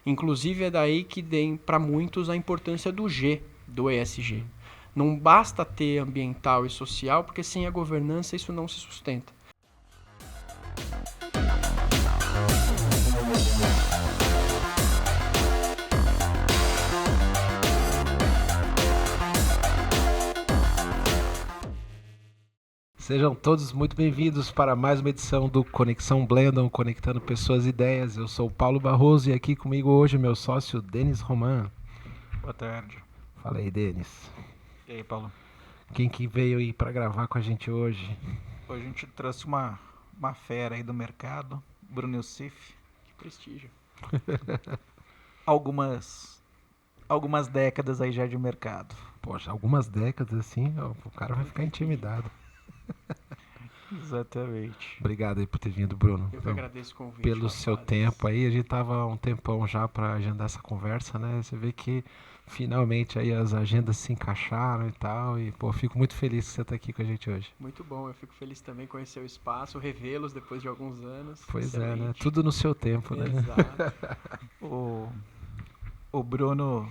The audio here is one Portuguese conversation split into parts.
Inclusive é daí que tem para muitos a importância do G, do ESG. Não basta ter ambiental e social, porque sem a governança isso não se sustenta. Sejam todos muito bem-vindos para mais uma edição do Conexão Blendon, conectando pessoas e ideias. Eu sou o Paulo Barroso e aqui comigo hoje meu sócio Denis Roman. Boa tarde. Fala aí, Denis. E aí, Paulo? Quem que veio aí para gravar com a gente hoje? Hoje a gente trouxe uma fera aí do mercado, Bruno Youssef. Que prestígio. Algumas décadas aí já de mercado. Poxa, algumas décadas assim, ó, o cara vai ficar intimidado. Exatamente. Obrigado aí por ter vindo, Bruno. Eu que agradeço o convite. Pelo seu tempo aí, a gente tava um tempão já para agendar essa conversa, né? Você vê que finalmente aí as agendas se encaixaram e tal, e pô, fico muito feliz que você tá aqui com a gente hoje. Muito bom, eu fico feliz também em conhecer o espaço, revê-los depois de alguns anos. Pois Excelente. é, né? Tudo no seu tempo, né? Exato. O Bruno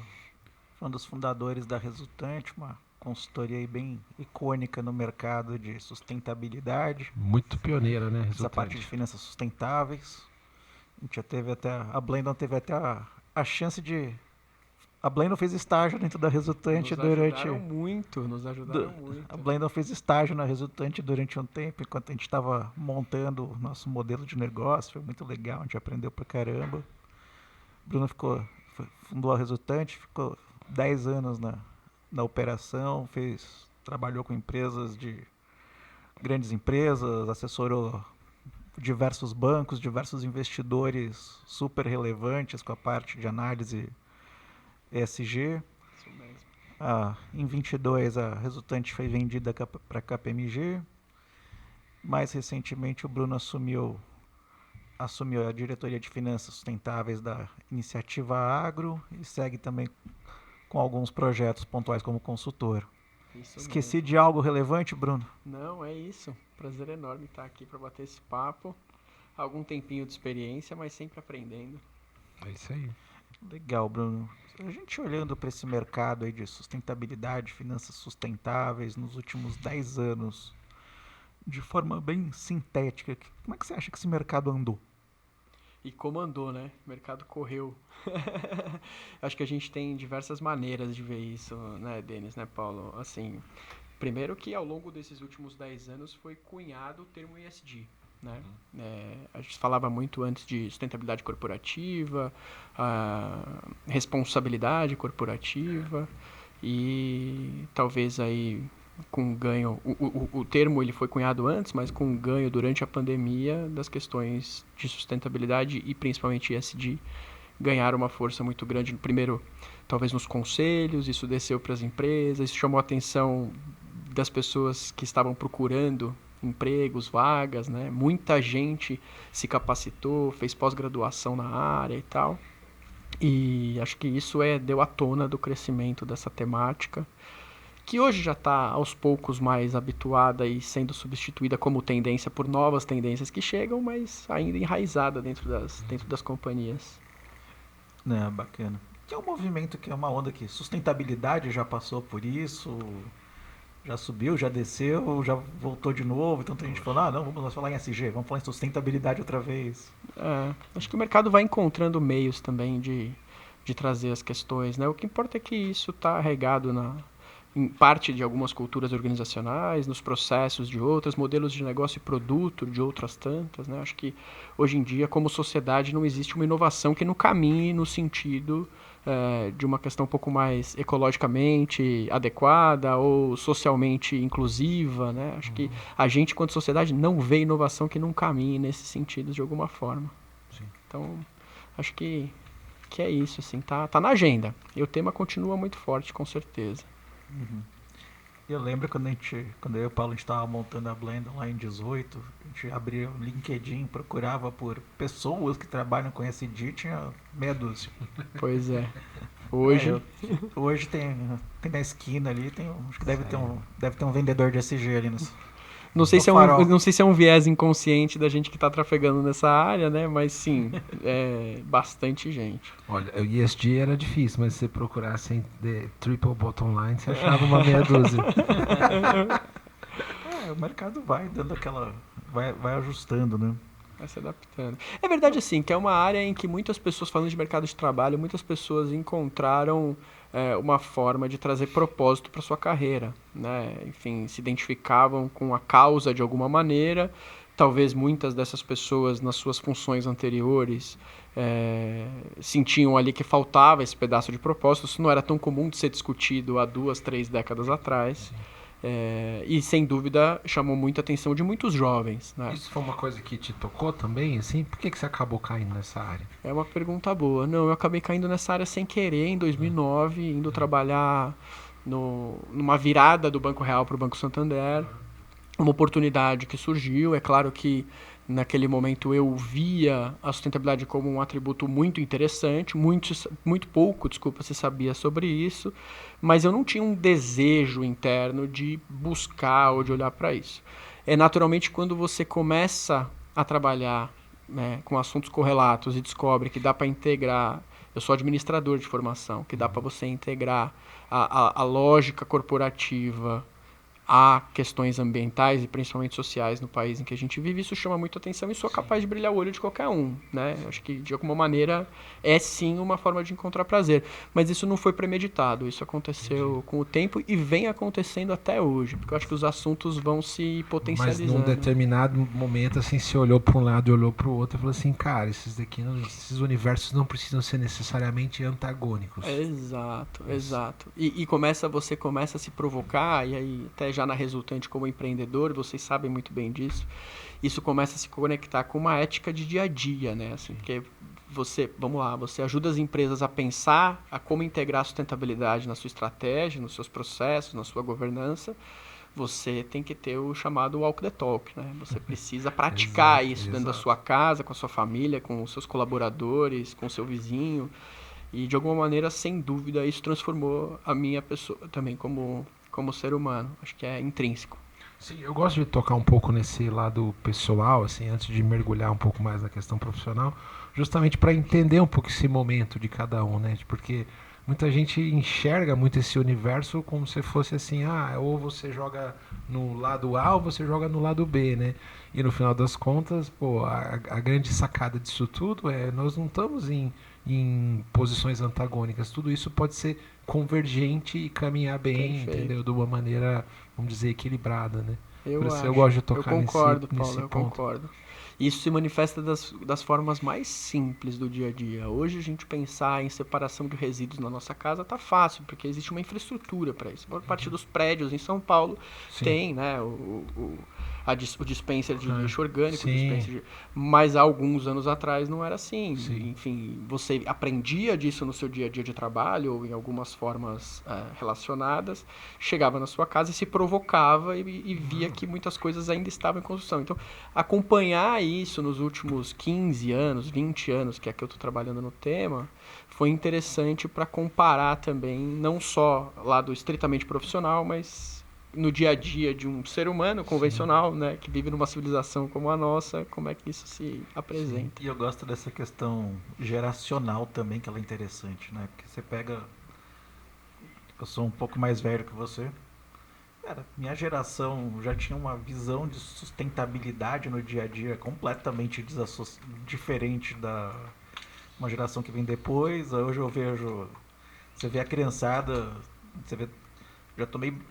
foi um dos fundadores da Resultante, uma consultoria aí bem icônica no mercado de sustentabilidade. Muito pioneira, né? Essa parte de finanças sustentáveis. A gente já teve até, a Blendon teve até a chance de... A Blendon fez estágio dentro da Resultante durante... Nos ajudaram muito. A Blendon fez estágio na Resultante durante um tempo, enquanto a gente estava montando o nosso modelo de negócio. Foi muito legal, a gente aprendeu pra caramba. O Bruno fundou a Resultante, ficou 10 anos na operação, trabalhou com grandes empresas, assessorou diversos bancos, diversos investidores super relevantes com a parte de análise ESG. Isso mesmo. Em 22 a Resultante foi vendida para a KPMG. Mais recentemente o Bruno assumiu a diretoria de finanças sustentáveis da Iniciativa Agro e segue também com alguns projetos pontuais como consultor. Isso Esqueci mesmo. de algo relevante, Bruno? Não, é isso. Prazer enorme estar aqui para bater esse papo. Algum tempinho de experiência, mas sempre aprendendo. É isso aí. Legal, Bruno. A gente olhando para esse mercado aí de sustentabilidade, finanças sustentáveis nos últimos 10 anos, de forma bem sintética, como é que você acha que esse mercado andou? E comandou, né? O mercado correu. Acho que a gente tem diversas maneiras de ver isso, né, Denis, né, Paulo? Assim, primeiro que ao longo desses últimos 10 anos foi cunhado o termo ESG. Né? A gente falava muito antes de sustentabilidade corporativa, responsabilidade corporativa e talvez aí com ganho, o termo ele foi cunhado antes, mas com ganho durante a pandemia das questões de sustentabilidade e principalmente ESG ganharam uma força muito grande, primeiro talvez nos conselhos, isso desceu para as empresas, isso chamou a atenção das pessoas que estavam procurando empregos, vagas, né? Muita gente se capacitou, fez pós-graduação na área e tal. E acho que isso deu à tona do crescimento dessa temática, que hoje já está aos poucos mais habituada e sendo substituída como tendência por novas tendências que chegam, mas ainda enraizada dentro das companhias. Bacana. Que é um movimento que é uma onda que sustentabilidade já passou por isso, já subiu, já desceu, já voltou de novo. Então tem gente falando, não, vamos falar em SG, vamos falar em sustentabilidade outra vez. Acho que o mercado vai encontrando meios também de trazer as questões, né? O que importa é que isso está regado em parte de algumas culturas organizacionais, nos processos de outras, modelos de negócio e produto de outras tantas, né? Acho que hoje em dia, como sociedade, não existe uma inovação que não caminhe no sentido de uma questão um pouco mais ecologicamente adequada ou socialmente inclusiva, né? Acho que a gente, enquanto sociedade, não vê inovação que não caminhe nesse sentido de alguma forma. Sim. Então, acho que é isso, assim, tá na agenda. E o tema continua muito forte, com certeza. Uhum. Eu lembro quando eu e o Paulo estava montando a Blendon lá em 18, a gente abria o LinkedIn, procurava por pessoas que trabalham com ESG, tinha meia dúzia. Pois é. Hoje, hoje tem na esquina ali, acho que deve ter um vendedor de ESG ali. Não sei, se é farol. não sei se é um viés inconsciente da gente que está trafegando nessa área, né? Mas sim, bastante gente. Olha, o ESG era difícil, mas se você procurasse em The Triple Bottom Line, você achava uma meia dúzia. O mercado vai dando aquela... Vai ajustando, né? Vai se adaptando. É verdade, assim, que é uma área em que muitas pessoas, falando de mercado de trabalho, muitas pessoas encontraram uma forma de trazer propósito para sua carreira, né? Enfim, se identificavam com a causa de alguma maneira. Talvez muitas dessas pessoas, nas suas funções anteriores, sentiam ali que faltava esse pedaço de propósito. Isso não era tão comum de ser discutido há 2, 3 décadas atrás. E sem dúvida chamou muita atenção de muitos jovens, né? Isso foi uma coisa que te tocou também, assim? Por que você acabou caindo nessa área? É uma pergunta boa. Não, eu acabei caindo nessa área sem querer em 2009, indo trabalhar numa virada do Banco Real para o Banco Santander. Uma oportunidade que surgiu. É claro que naquele momento eu via a sustentabilidade como um atributo muito interessante, muito pouco, desculpa, se sabia sobre isso, mas eu não tinha um desejo interno de buscar ou de olhar para isso. Naturalmente, quando você começa a trabalhar, né, com assuntos correlatos e descobre que dá para integrar, eu sou administrador de formação, que dá para você integrar a lógica corporativa há questões ambientais e principalmente sociais no país em que a gente vive, isso chama muito atenção e sou capaz de brilhar o olho de qualquer um, né? Acho que de alguma maneira é sim uma forma de encontrar prazer, mas isso não foi premeditado, isso aconteceu com o tempo e vem acontecendo até hoje, porque eu acho que os assuntos vão se Mas potencializando. num determinado momento, assim, você olhou para um lado e olhou para o outro e falou assim, cara, esses universos não precisam ser necessariamente antagônicos. Exato, exato. E você começa a se provocar, e aí até já na resultante como empreendedor, vocês sabem muito bem disso, isso começa a se conectar com uma ética de dia a dia, né? Assim, porque você ajuda as empresas a pensar a como integrar a sustentabilidade na sua estratégia, nos seus processos, na sua governança. Você tem que ter o chamado walk the talk, né? Você precisa praticar isso dentro da sua casa, com a sua família, com os seus colaboradores, com o seu vizinho. E de alguma maneira, sem dúvida, isso transformou a minha pessoa também como ser humano. Acho que é intrínseco. Sim, eu gosto de tocar um pouco nesse lado pessoal, assim, antes de mergulhar um pouco mais na questão profissional, justamente para entender um pouco esse momento de cada um, né? Porque muita gente enxerga muito esse universo como se fosse assim, ou você joga no lado A ou você joga no lado B, né? E no final das contas, pô, a grande sacada disso tudo é nós não estamos em posições antagônicas. Tudo isso pode ser convergente e caminhar bem, Perfeito. entendeu? De uma maneira, vamos dizer, equilibrada, né? Eu eu gosto de tocar eu concordo, nesse Paulo, eu ponto. concordo. Isso se manifesta das formas mais simples do dia a dia. Hoje a gente pensar em separação de resíduos na nossa casa tá fácil, porque existe uma infraestrutura para isso. A partir dos prédios em São Paulo tem, né, o dispenser de lixo orgânico, mas há alguns anos atrás não era assim. Sim. Enfim, você aprendia disso no seu dia a dia de trabalho ou em algumas formas relacionadas, chegava na sua casa e se provocava e via que muitas coisas ainda estavam em construção. Então, acompanhar isso nos últimos 15 anos, 20 anos, que é que eu estou trabalhando no tema, foi interessante para comparar também, não só lado estritamente profissional, mas no dia a dia de um ser humano convencional, né, que vive numa civilização como a nossa, como é que isso se apresenta. E eu gosto dessa questão geracional também, que ela é interessante, né? Porque você pega... Eu sou um pouco mais velho que você. Cara, minha geração já tinha uma visão de sustentabilidade no dia a dia completamente diferente da uma geração que vem depois. Hoje eu vejo... Você vê a criançada... Você vê...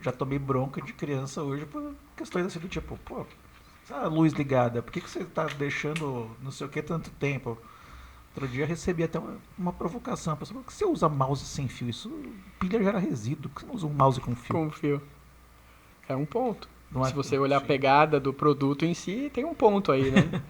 Já tomei bronca de criança hoje por questões assim do tipo, pô, essa luz ligada, por que você tá deixando não sei o que tanto tempo? Outro dia eu recebi até uma provocação, a pessoa, por que você usa mouse sem fio? Isso, pilha gera resíduo, por que você não usa um mouse com fio? Com fio. É um ponto. Não é? Se você olhar a pegada do produto em si, tem um ponto aí, né?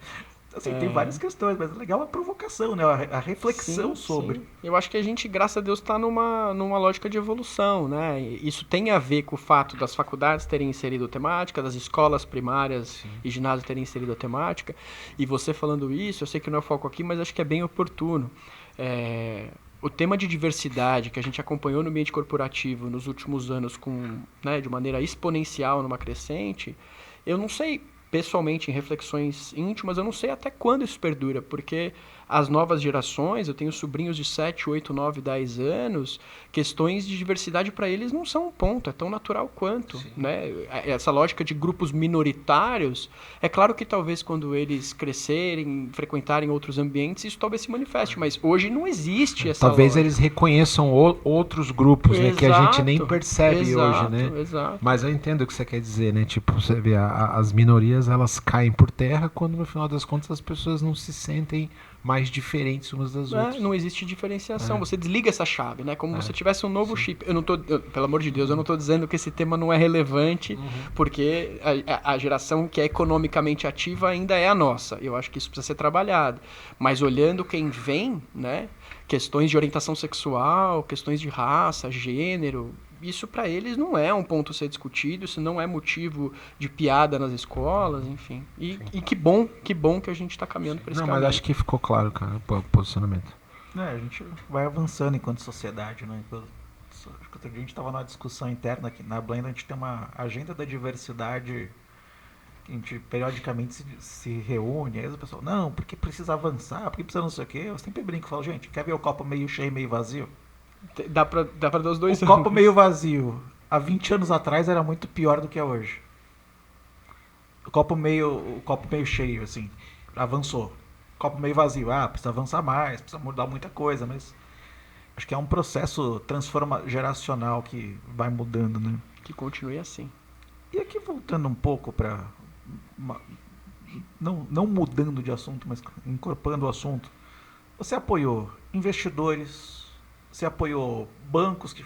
Assim, tem várias questões, mas é legal a provocação, né? A reflexão sobre. Sim. Eu acho que a gente, graças a Deus, está numa lógica de evolução, né? Isso tem a ver com o fato das faculdades terem inserido temática, das escolas primárias e ginásios terem inserido a temática. E você falando isso, eu sei que não é o foco aqui, mas acho que é bem oportuno. O tema de diversidade que a gente acompanhou no ambiente corporativo nos últimos anos de maneira exponencial, numa crescente, Eu não sei, pessoalmente, em reflexões íntimas, eu não sei até quando isso perdura, porque as novas gerações, eu tenho sobrinhos de 7, 8, 9, 10 anos, questões de diversidade para eles não são um ponto, é tão natural quanto, né? Essa lógica de grupos minoritários, é claro que talvez quando eles crescerem, frequentarem outros ambientes, isso talvez se manifeste, mas hoje não existe essa Talvez lógica. eles reconheçam outros grupos, né, que a gente nem Exato, percebe hoje, né? exato. Mas eu entendo o que você quer dizer, né? Tipo, você vê, as minorias, elas caem por terra quando no final das contas as pessoas não se sentem mais diferentes umas das outras. Não existe diferenciação. Você desliga essa chave, né? Como se tivesse um novo chip. Pelo amor de Deus, eu não estou dizendo que esse tema não é relevante, porque a geração que é economicamente ativa ainda é a nossa. Eu acho que isso precisa ser trabalhado. Mas olhando quem vem, né? Questões de orientação sexual, questões de raça, gênero, isso para eles não é um ponto a ser discutido, isso não é motivo de piada nas escolas, enfim. E que bom que a gente está caminhando para esse Não, caminho. mas acho que ficou claro, cara, o posicionamento. A gente vai avançando enquanto sociedade, né? Acho que outro dia a gente estava numa discussão interna aqui na Blend, a gente tem uma agenda da diversidade que a gente periodicamente se reúne, aí o pessoal, não, porque precisa avançar, porque precisa não sei o quê. Eu sempre brinco e falo, gente, quer ver o copo meio cheio, meio vazio? Dá pra dar os dois O copo meio vazio, há 20 anos atrás, era muito pior do que é hoje. O copo meio cheio, assim, avançou. O copo meio vazio, precisa avançar mais, precisa mudar muita coisa, mas acho que é um processo geracional que vai mudando, né? Que continue assim. E aqui voltando um pouco para não mudando de assunto, mas incorporando o assunto. Você apoiou investidores, você apoiou bancos que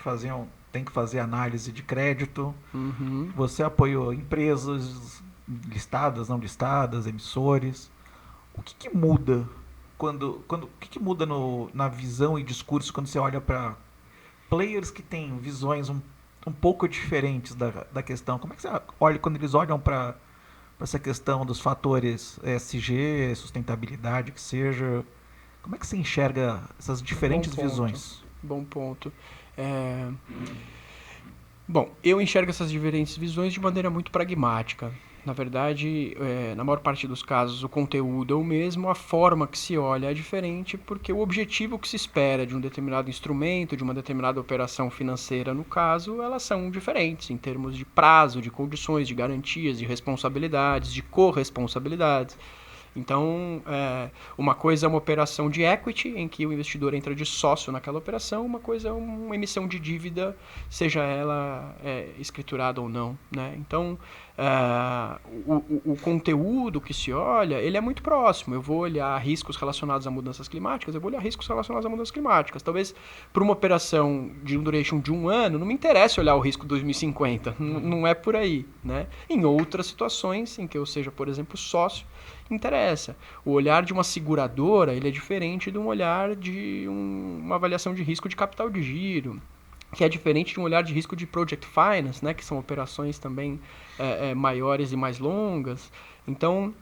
tem que fazer análise de crédito, você apoiou empresas listadas, não listadas, emissores. O que muda o que muda na visão e discurso quando você olha para players que têm visões um pouco diferentes da questão? Como é que você olha quando eles olham para essa questão dos fatores ESG, sustentabilidade, que seja? Como é que você enxerga essas diferentes visões? Bom ponto. Bom, eu enxergo essas diferentes visões de maneira muito pragmática. Na verdade, na maior parte dos casos, o conteúdo é o mesmo, a forma que se olha é diferente, porque o objetivo que se espera de um determinado instrumento, de uma determinada operação financeira, no caso, elas são diferentes em termos de prazo, de condições, de garantias, de responsabilidades, de corresponsabilidades. Então, uma coisa é uma operação de equity, em que o investidor entra de sócio naquela operação, uma coisa é uma emissão de dívida, seja ela escriturada ou não, né? Então, o conteúdo que se olha, ele é muito próximo. Eu vou olhar riscos relacionados a mudanças climáticas, eu vou olhar riscos relacionados a mudanças climáticas. Talvez, para uma operação de um duration de 1 ano, não me interessa olhar o risco 2050, não é por aí, né? Em outras situações, em que eu seja, por exemplo, sócio, interessa. O olhar de uma seguradora, ele é diferente de um olhar de uma avaliação de risco de capital de giro, que é diferente de um olhar de risco de project finance, né, que são operações também maiores e mais longas. Então,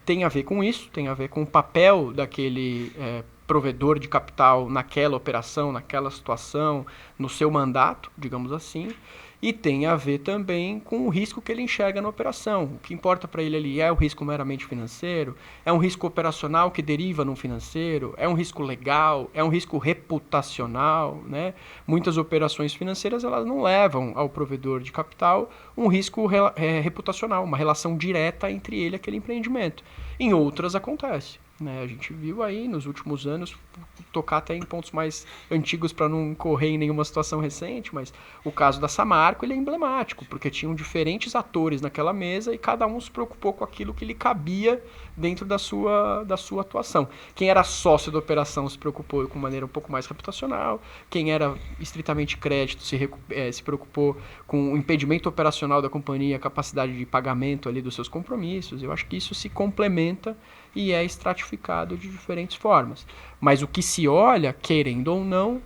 tem a ver com isso, tem a ver com o papel daquele provedor de capital naquela operação, naquela situação, no seu mandato, digamos assim. E tem a ver também com o risco que ele enxerga na operação. O que importa para ele ali é o risco meramente financeiro? É um risco operacional que deriva no financeiro? É um risco legal? É um risco reputacional? Né? Muitas operações financeiras elas não levam ao provedor de capital um risco reputacional, uma relação direta entre ele e aquele empreendimento. Em outras acontece. Né? A gente viu aí nos últimos anos, tocar até em pontos mais antigos para não correr em nenhuma situação recente, mas o caso da Samarco ele é emblemático, porque tinham diferentes atores naquela mesa e cada um se preocupou com aquilo que lhe cabia dentro da sua atuação. Quem era sócio da operação se preocupou com maneira um pouco mais reputacional, quem era estritamente crédito se preocupou com o impedimento operacional da companhia, a capacidade de pagamento ali dos seus compromissos. Eu acho que isso se complementa e é estratificado de diferentes formas. Mas o que se olha, querendo ou não,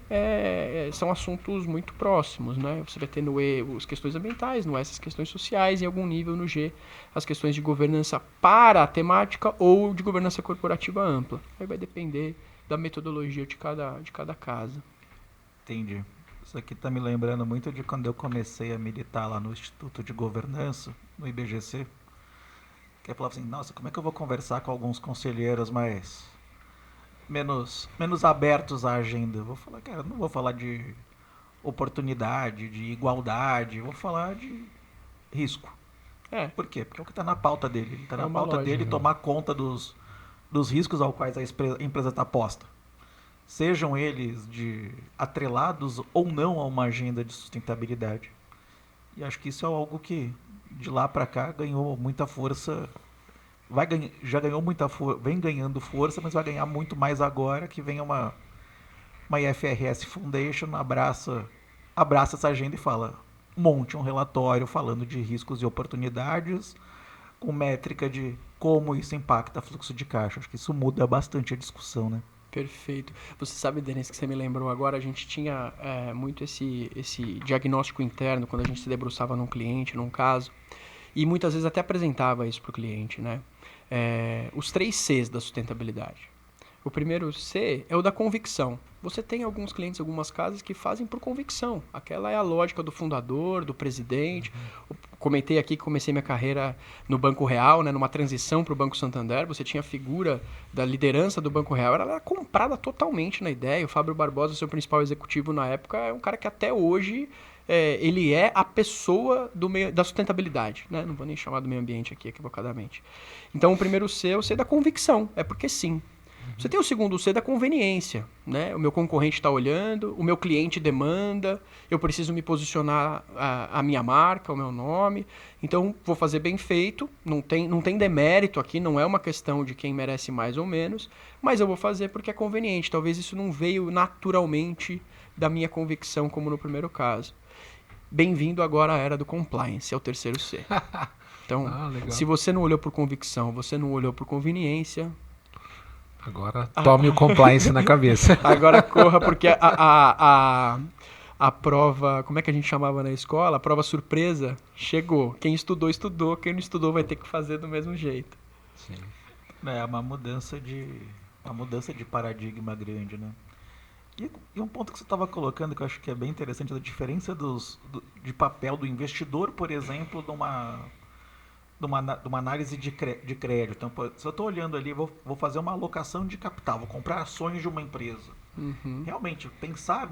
são assuntos muito próximos. Né? Você vai ter no E as questões ambientais, no S as questões sociais, em algum nível no G as questões de governança para a temática ou de governança corporativa ampla. Aí vai depender da metodologia de cada caso. Entendi. Isso aqui está me lembrando muito de quando eu comecei a militar lá no Instituto de Governança, no IBGC. Que falava assim, nossa, como é que eu vou conversar com alguns conselheiros mais menos abertos à agenda? Eu vou falar, cara, eu não vou falar de oportunidade, de igualdade, eu vou falar de risco. É, Por quê? Porque é o que está na pauta dele. Ele está é na uma pauta dele lógica. tomar conta dos riscos ao quais a empresa está posta. Sejam eles atrelados ou não a uma agenda de sustentabilidade. E acho que isso é algo que de lá para cá ganhou muita força. Já ganhou muita força, vem ganhando força, mas vai ganhar muito mais agora que vem uma IFRS Foundation, abraça essa agenda e fala, monte um relatório falando de riscos e oportunidades, com métrica de como isso impacta fluxo de caixa. Acho que isso muda bastante a discussão, né? Perfeito. Você sabe, Denis, que você me lembrou agora, a gente tinha muito esse diagnóstico interno quando a gente se debruçava num cliente, num caso, e muitas vezes até apresentava isso para o cliente, né? Os 3 Cs da sustentabilidade. O primeiro C é o da convicção. Você tem alguns clientes, algumas casas que fazem por convicção. Aquela é a lógica do fundador, do presidente. Comentei aqui que comecei minha carreira no Banco Real, né, numa transição para o Banco Santander. Você tinha a figura da liderança do Banco Real, ela era comprada totalmente na ideia. O Fábio Barbosa, seu principal executivo na época, é um cara que até hoje ele é a pessoa da sustentabilidade. Né? Não vou nem chamar do meio ambiente aqui equivocadamente. Então o primeiro C é o C da convicção, é porque sim. Você tem o segundo C da conveniência, né? O meu concorrente está olhando, o meu cliente demanda, eu preciso me posicionar a minha marca, o meu nome. Então, vou fazer bem feito, não tem demérito aqui, não é uma questão de quem merece mais ou menos, mas eu vou fazer porque é conveniente. Talvez isso não veio naturalmente da minha convicção, como no primeiro caso. Bem-vindo agora à era do compliance, é o terceiro C. Então, se você não olhou por convicção, você não olhou por conveniência... Agora tome o compliance na cabeça. Agora corra, porque a prova, como é que a gente chamava na escola? A prova surpresa chegou. Quem estudou, estudou. Quem não estudou vai ter que fazer do mesmo jeito. Sim. É uma mudança de paradigma grande, né? E um ponto que você estava colocando que eu acho que é bem interessante, a diferença de papel do investidor, por exemplo, de uma análise de crédito. Então, se eu estou olhando ali, vou fazer uma alocação de capital, vou comprar ações de uma empresa. Realmente, pensar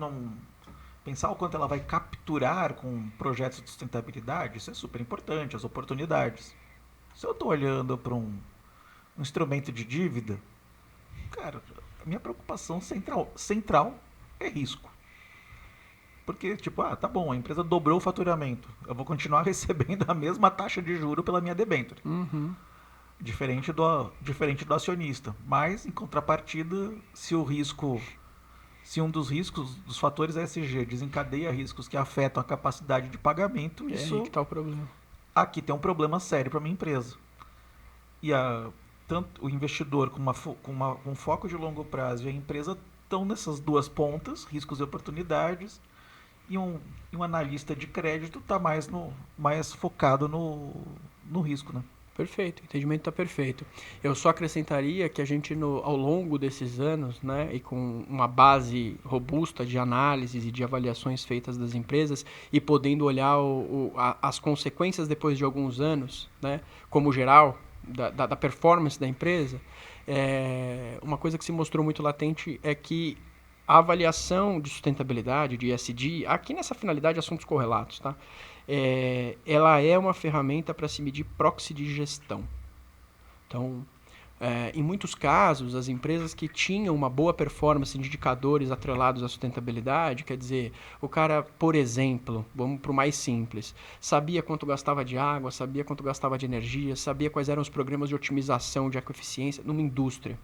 o quanto ela vai capturar com projetos de sustentabilidade, isso é super importante, as oportunidades. Se eu estou olhando para um instrumento de dívida, cara, a minha preocupação central é risco. Porque, tipo, tá bom, a empresa dobrou o faturamento. Eu vou continuar recebendo a mesma taxa de juro pela minha debênture. Diferente do acionista. Mas, em contrapartida, se um dos fatores ESG desencadeia riscos que afetam a capacidade de pagamento, isso... É aí que está o problema. Aqui tem um problema sério para a minha empresa. E tanto o investidor com um foco de longo prazo e a empresa estão nessas duas pontas, riscos e oportunidades, e um analista de crédito está mais focado no risco, né? Perfeito, o entendimento está perfeito. Eu só acrescentaria que a gente, ao longo desses anos, né, e com uma base robusta de análises e de avaliações feitas das empresas e podendo olhar as consequências depois de alguns anos, né, como geral, da performance da empresa, uma coisa que se mostrou muito latente é que a avaliação de sustentabilidade, de ESG, aqui nessa finalidade, assuntos correlatos, tá? Ela é uma ferramenta para se medir proxy de gestão. Então, em muitos casos, as empresas que tinham uma boa performance de indicadores atrelados à sustentabilidade, quer dizer, o cara, por exemplo, vamos para o mais simples, sabia quanto gastava de água, sabia quanto gastava de energia, sabia quais eram os programas de otimização de ecoeficiência numa indústria.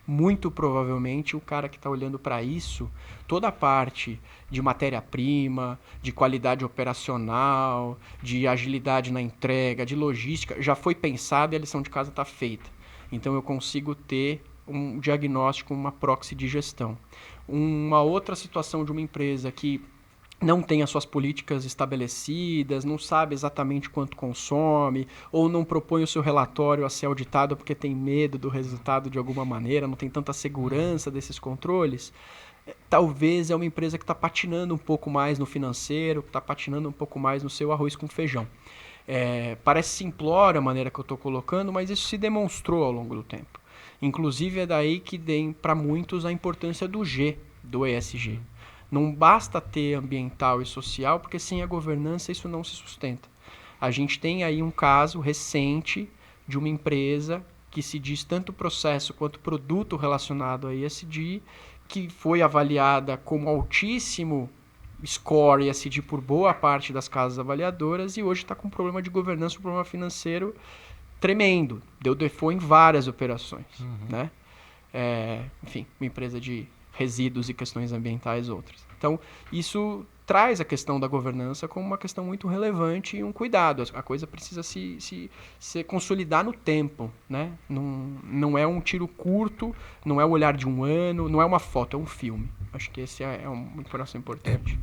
Muito provavelmente o cara que está olhando para isso, toda a parte de matéria-prima, de qualidade operacional, de agilidade na entrega, de logística, já foi pensado e a lição de casa está feita. Então eu consigo ter um diagnóstico, uma proxy de gestão. Uma outra situação de uma empresa que não tem as suas políticas estabelecidas, não sabe exatamente quanto consome, ou não propõe o seu relatório a ser auditado porque tem medo do resultado de alguma maneira, não tem tanta segurança desses controles, talvez é uma empresa que está patinando um pouco mais no financeiro, que está patinando um pouco mais no seu arroz com feijão. Parece simplório a maneira que eu estou colocando, mas isso se demonstrou ao longo do tempo. Inclusive é daí que tem para muitos a importância do G, do ESG. Não basta ter ambiental e social, porque sem a governança isso não se sustenta. A gente tem aí um caso recente de uma empresa que se diz tanto processo quanto produto relacionado a ESG, que foi avaliada como altíssimo score ESG por boa parte das casas avaliadoras e hoje está com um problema de governança, um problema financeiro tremendo. Deu default em várias operações. Né? Enfim, uma empresa de resíduos e questões ambientais outras. Então, isso traz a questão da governança como uma questão muito relevante e um cuidado. A coisa precisa se consolidar no tempo. Né? Não é um tiro curto, não é o olhar de um ano, não é uma foto, é um filme. Acho que esse é uma informação importante.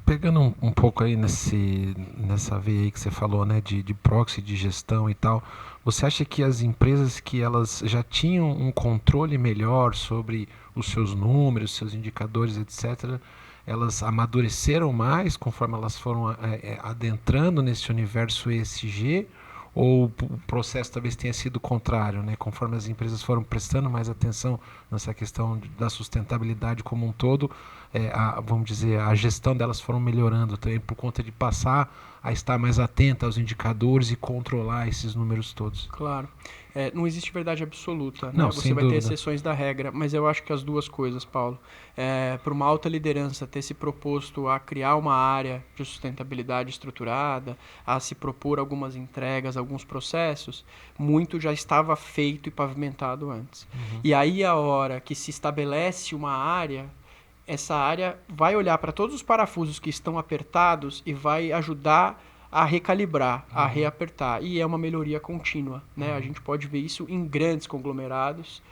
Pegando um pouco aí nessa veia aí que você falou, né, de proxy, de gestão e tal, você acha que as empresas que elas já tinham um controle melhor sobre os seus números, seus indicadores, etc., elas amadureceram mais conforme elas foram adentrando nesse universo ESG? Ou o processo talvez tenha sido o contrário, né? Conforme as empresas foram prestando mais atenção nessa questão da sustentabilidade como um todo, vamos dizer, a gestão delas foram melhorando também por conta de passar a estar mais atenta aos indicadores e controlar esses números todos. Claro. Não existe verdade absoluta. Não, né? Você vai ter exceções da regra, mas eu acho que as duas coisas, Paulo. Para uma alta liderança ter se proposto a criar uma área de sustentabilidade estruturada, a se propor algumas entregas, alguns processos, muito já estava feito e pavimentado antes. E aí a hora que se estabelece uma área, essa área vai olhar para todos os parafusos que estão apertados e vai ajudar a recalibrar, a reapertar. E é uma melhoria contínua. Né? A gente pode ver isso em grandes conglomerados,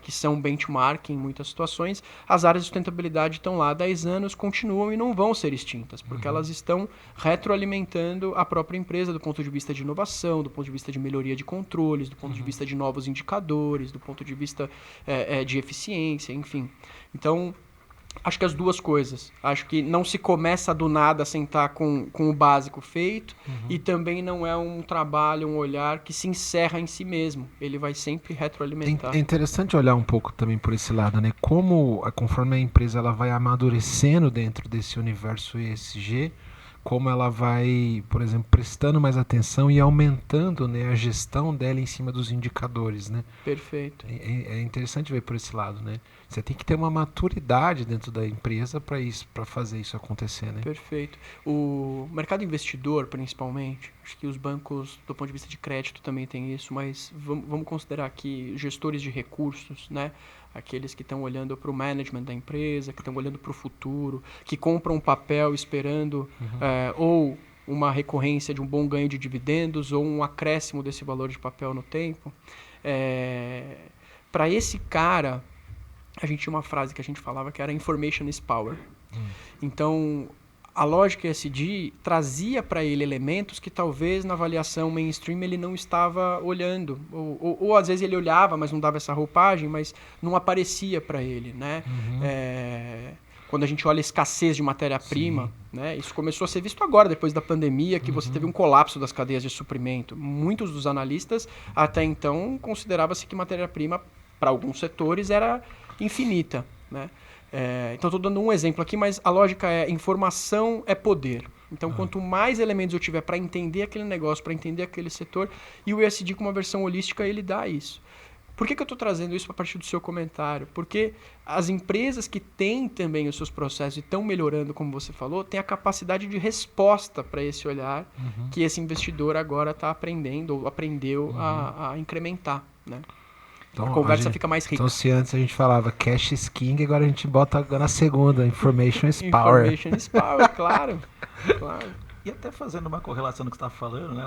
que são benchmark em muitas situações. As áreas de sustentabilidade estão lá há 10 anos, continuam e não vão ser extintas, porque elas estão retroalimentando a própria empresa do ponto de vista de inovação, do ponto de vista de melhoria de controles, do ponto de vista de novos indicadores, do ponto de vista de eficiência, enfim. Então, acho que as duas coisas. Acho que não se começa do nada a sentar com o básico feito e também não é um trabalho, um olhar que se encerra em si mesmo. Ele vai sempre retroalimentar. É interessante olhar um pouco também por esse lado, né? Conforme a empresa ela vai amadurecendo dentro desse universo ESG, como ela vai, por exemplo, prestando mais atenção e aumentando, né, a gestão dela em cima dos indicadores, né? Perfeito. É interessante ver por esse lado, né? Você tem que ter uma maturidade dentro da empresa para fazer isso acontecer, né? Perfeito. O mercado investidor, principalmente, acho que os bancos, do ponto de vista de crédito, também tem isso, mas vamos considerar aqui gestores de recursos, né? Aqueles que estão olhando para o management da empresa, que estão olhando para o futuro, que compram um papel esperando ou uma recorrência de um bom ganho de dividendos ou um acréscimo desse valor de papel no tempo. Para esse cara, a gente tinha uma frase que a gente falava que era information is power. Então, a lógica ESG trazia para ele elementos que talvez na avaliação mainstream ele não estava olhando. Ou às vezes ele olhava, mas não dava essa roupagem, mas não aparecia para ele. Né? Quando a gente olha a escassez de matéria-prima, né? Isso começou a ser visto agora, depois da pandemia, que você teve um colapso das cadeias de suprimento. Muitos dos analistas, até então, consideravam-se que matéria-prima, para alguns setores, era infinita. Né? Então, estou dando um exemplo aqui, mas a lógica é informação é poder. Então, quanto mais elementos eu tiver para entender aquele negócio, para entender aquele setor, e o ESG com uma versão holística, ele dá isso. Por que eu estou trazendo isso a partir do seu comentário? Porque as empresas que têm também os seus processos e estão melhorando, como você falou, têm a capacidade de resposta para esse olhar que esse investidor agora está aprendendo ou aprendeu a incrementar. Né? Então, a conversa fica mais rica. Então, se antes a gente falava cash is king, agora a gente bota na segunda, information is power. Information is power, claro. E até fazendo uma correlação do que você está falando, né?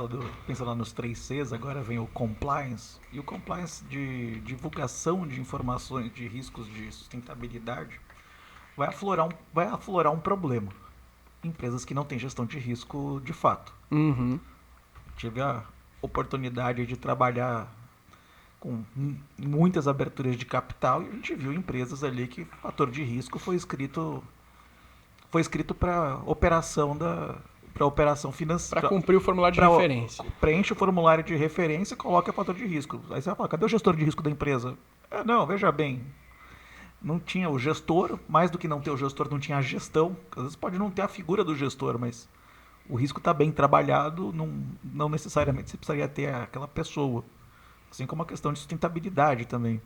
Pensa lá nos 3 Cs, agora vem o compliance. E o compliance de divulgação de informações de riscos de sustentabilidade vai aflorar um problema. Empresas que não têm gestão de risco de fato. Tive a oportunidade de trabalhar com muitas aberturas de capital e a gente viu empresas ali que o fator de risco foi escrito para operação para operação financeira. Para cumprir o formulário de referência. Preenche o formulário de referência e coloca o fator de risco. Aí você vai falar, cadê o gestor de risco da empresa? Não, veja bem, não tinha o gestor, mais do que não ter o gestor, não tinha a gestão. Às vezes pode não ter a figura do gestor, mas o risco está bem trabalhado, não necessariamente você precisaria ter aquela pessoa. Assim como a questão de sustentabilidade também.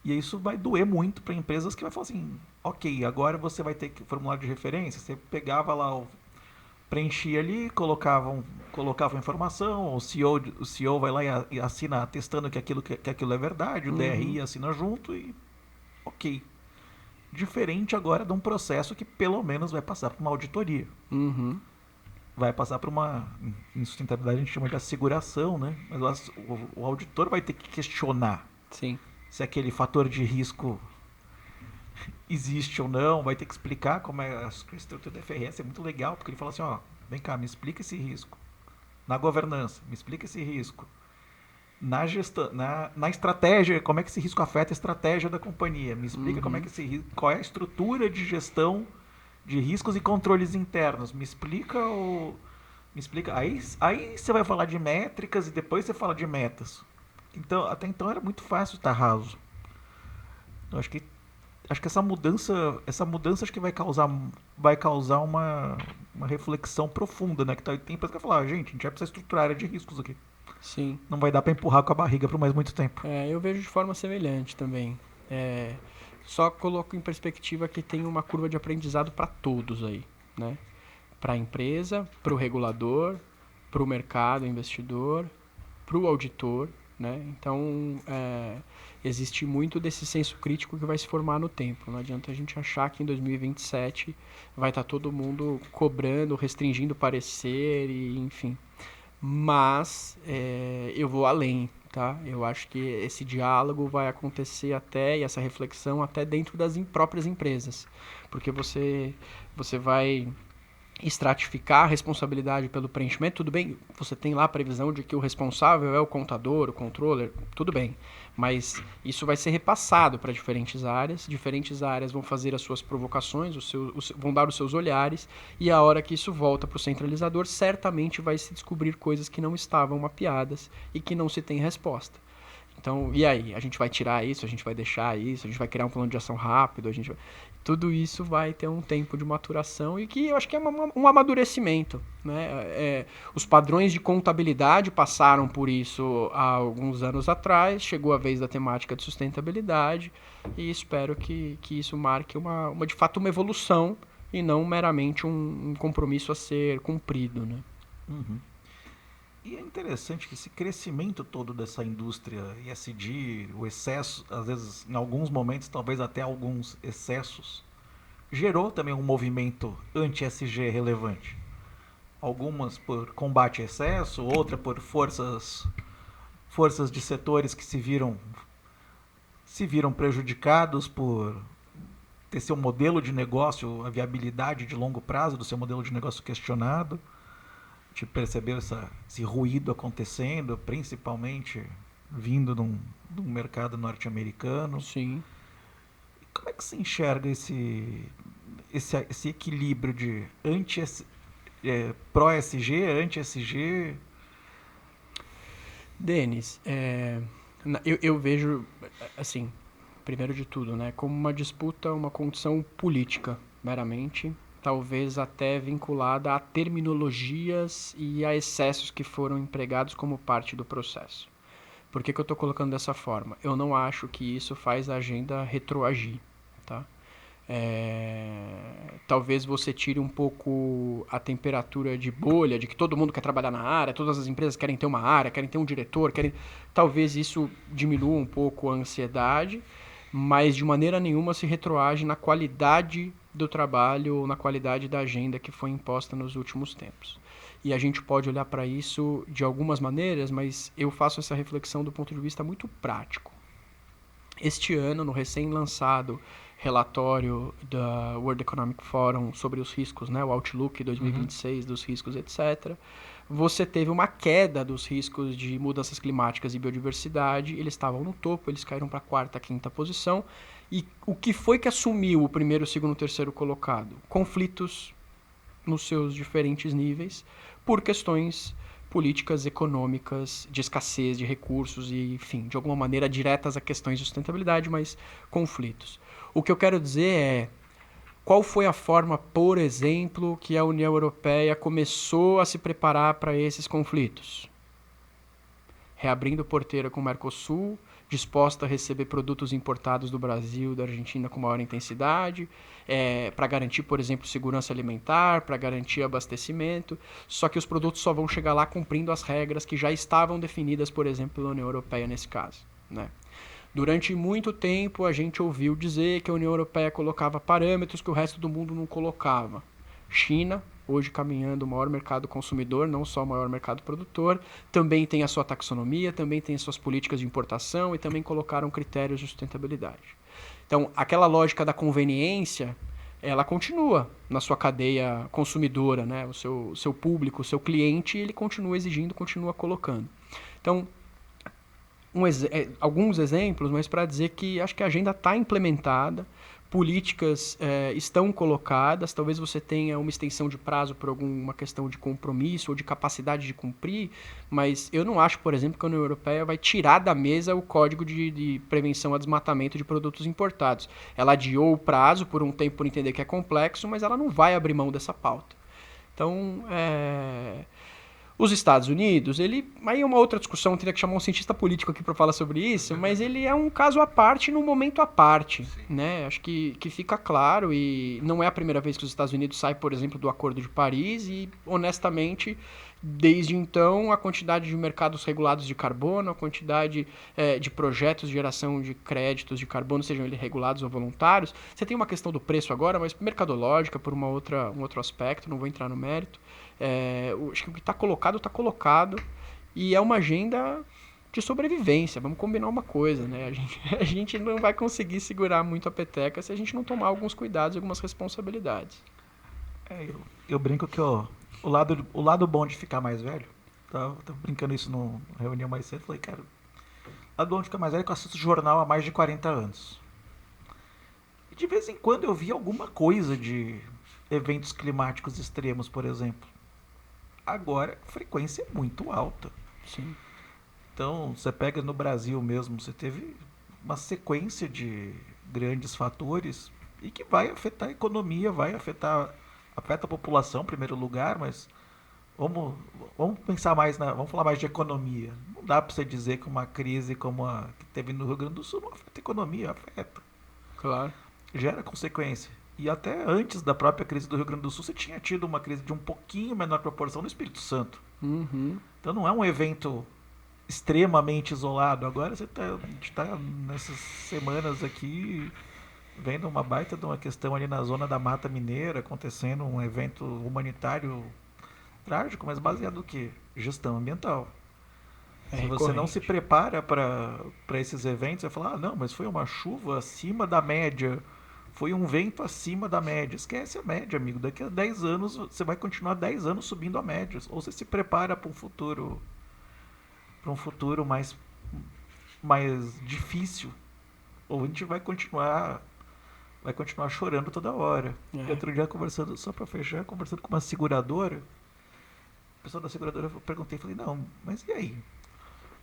E isso vai doer muito para empresas que vai falar assim, ok, agora você vai ter que formulário de referência, você pegava lá, preenchia ali, colocava informação, o CEO vai lá e assina atestando que aquilo é verdade, o DRI assina junto e ok. Diferente agora de um processo que pelo menos vai passar por uma auditoria. Vai passar por uma, em sustentabilidade a gente chama de asseguração, né? Mas o auditor vai ter que questionar se aquele fator de risco existe ou não, vai ter que explicar como é a estrutura da FRS, é muito legal, porque ele fala assim, vem cá, me explica esse risco. Na governança, me explica esse risco. Na gestão, na estratégia, como é que esse risco afeta a estratégia da companhia. Me explica como é que qual é a estrutura de gestão de riscos e controles internos. Me explica. Aí você vai falar de métricas e depois você fala de metas. Então, até então era muito fácil estar raso. Eu acho que essa mudança acho que vai causar uma reflexão profunda, né? Que tem empresa que vai falar, gente, a gente vai precisar estruturar a área de riscos aqui. Sim. Não vai dar para empurrar com a barriga por mais muito tempo. Eu vejo de forma semelhante também. Só coloco em perspectiva que tem uma curva de aprendizado para todos aí, né? Para a empresa, para o regulador, para o mercado investidor, para o auditor, né? Então, existe muito desse senso crítico que vai se formar no tempo. Não adianta a gente achar que em 2027 vai estar todo mundo cobrando, restringindo parecer, e enfim. Mas eu vou além, tá? Eu acho que esse diálogo vai acontecer e essa reflexão até dentro das próprias empresas. Porque você vai estratificar a responsabilidade pelo preenchimento, tudo bem, você tem lá a previsão de que o responsável é o contador, o controller, tudo bem, mas isso vai ser repassado para diferentes áreas vão fazer as suas provocações, vão dar os seus olhares, e a hora que isso volta para o centralizador, certamente vai se descobrir coisas que não estavam mapeadas e que não se tem resposta. Então, e aí? A gente vai tirar isso, a gente vai deixar isso, a gente vai criar um plano de ação rápido, tudo isso vai ter um tempo de maturação e que eu acho que é um amadurecimento, né? Os padrões de contabilidade passaram por isso há alguns anos atrás, chegou a vez da temática de sustentabilidade e espero que isso marque de fato uma evolução e não meramente um compromisso a ser cumprido, né? E é interessante que esse crescimento todo dessa indústria ESG, o excesso, às vezes, em alguns momentos, talvez até alguns excessos, gerou também um movimento anti-ESG relevante. Algumas por combate a excesso, outra por forças de setores que se viram prejudicados por ter seu modelo de negócio, a viabilidade de longo prazo do seu modelo de negócio questionado. A gente percebeu esse ruído acontecendo, principalmente vindo de um mercado norte-americano. Sim. Como é que se enxerga esse equilíbrio de pró-SG, anti-SG? Denis, eu vejo, assim, primeiro de tudo, né, como uma disputa, uma condição política, meramente, talvez até vinculada a terminologias e a excessos que foram empregados como parte do processo. Por que eu estou colocando dessa forma? Eu não acho que isso faz a agenda retroagir, tá? Talvez você tire um pouco a temperatura de bolha, de que todo mundo quer trabalhar na área, todas as empresas querem ter uma área, querem ter um diretor, talvez isso diminua um pouco a ansiedade, mas de maneira nenhuma se retroage na qualidade do trabalho ou na qualidade da agenda que foi imposta nos últimos tempos. E a gente pode olhar para isso de algumas maneiras, mas eu faço essa reflexão do ponto de vista muito prático. Este ano, no recém-lançado relatório da World Economic Forum sobre os riscos, né, o Outlook 2026 dos riscos, etc., você teve uma queda dos riscos de mudanças climáticas e biodiversidade. Eles estavam no topo, eles caíram para a quarta, quinta posição. E o que foi que assumiu o primeiro, segundo, terceiro colocado? Conflitos nos seus diferentes níveis por questões políticas, econômicas, de escassez de recursos e, enfim, de alguma maneira diretas a questões de sustentabilidade, mas conflitos. O que eu quero dizer é qual foi a forma, por exemplo, que a União Europeia começou a se preparar para esses conflitos? Reabrindo porteira com o Mercosul, disposta a receber produtos importados do Brasil e da Argentina com maior intensidade, para garantir, por exemplo, segurança alimentar, para garantir abastecimento, só que os produtos só vão chegar lá cumprindo as regras que já estavam definidas, por exemplo, pela União Europeia nesse caso, né? Durante muito tempo a gente ouviu dizer que a União Europeia colocava parâmetros que o resto do mundo não colocava. China, hoje caminhando o maior mercado consumidor, não só o maior mercado produtor, também tem a sua taxonomia, também tem as suas políticas de importação e também colocaram critérios de sustentabilidade. Então, aquela lógica da conveniência, ela continua na sua cadeia consumidora, né? O seu público, o seu cliente, ele continua exigindo, continua colocando. Então, alguns exemplos, mas para dizer que acho que a agenda está implementada, políticas estão colocadas, talvez você tenha uma extensão de prazo por alguma questão de compromisso ou de capacidade de cumprir, mas eu não acho, por exemplo, que a União Europeia vai tirar da mesa o Código de Prevenção a Desmatamento de Produtos Importados. Ela adiou o prazo por um tempo por entender que é complexo, mas ela não vai abrir mão dessa pauta. Então, os Estados Unidos, aí é uma outra discussão, teria que chamar um cientista político aqui para falar sobre isso, mas ele é um caso à parte, num momento à parte, né? Acho que fica claro, e não é a primeira vez que os Estados Unidos saem, por exemplo, do Acordo de Paris, e honestamente, desde então, a quantidade de mercados regulados de carbono, a quantidade de projetos de geração de créditos de carbono, sejam eles regulados ou voluntários, você tem uma questão do preço agora, mas mercadológica, por um outro aspecto, não vou entrar no mérito. Acho que o que está colocado, e é uma agenda de sobrevivência. Vamos combinar uma coisa, né? A gente não vai conseguir segurar muito a peteca se a gente não tomar alguns cuidados e algumas responsabilidades. Eu brinco que o lado bom de ficar mais velho, tava brincando isso numa reunião mais cedo, falei, cara, o lado bom de ficar mais velho é que eu assisto jornal há mais de 40 anos. E de vez em quando eu vi alguma coisa de eventos climáticos extremos, por exemplo. Agora, a frequência é muito alta. Sim. Então, você pega no Brasil mesmo, você teve uma sequência de grandes fatores e que vai afetar a economia, afeta a população em primeiro lugar, mas vamos pensar mais vamos falar mais de economia. Não dá para você dizer que uma crise como a que teve no Rio Grande do Sul não afeta a economia, afeta. Claro. Gera consequência. E até antes da própria crise do Rio Grande do Sul, você tinha tido uma crise de um pouquinho menor proporção no Espírito Santo. Uhum. Então não é um evento extremamente isolado. Agora a gente está nessas semanas aqui vendo uma baita de uma questão ali na zona da Mata Mineira, acontecendo um evento humanitário trágico, mas baseado no quê? Gestão ambiental. Se você não se prepara para esses eventos, você vai falar, não, mas foi uma chuva acima da média, foi um vento acima da média. Esquece a média, amigo. Daqui a 10 anos, você vai continuar 10 anos subindo a média. Ou você se prepara para um futuro mais difícil, ou a gente vai continuar chorando toda hora. Outro dia, só para fechar, conversando com uma seguradora, o pessoal da seguradora, eu perguntei, falei, não, mas e aí?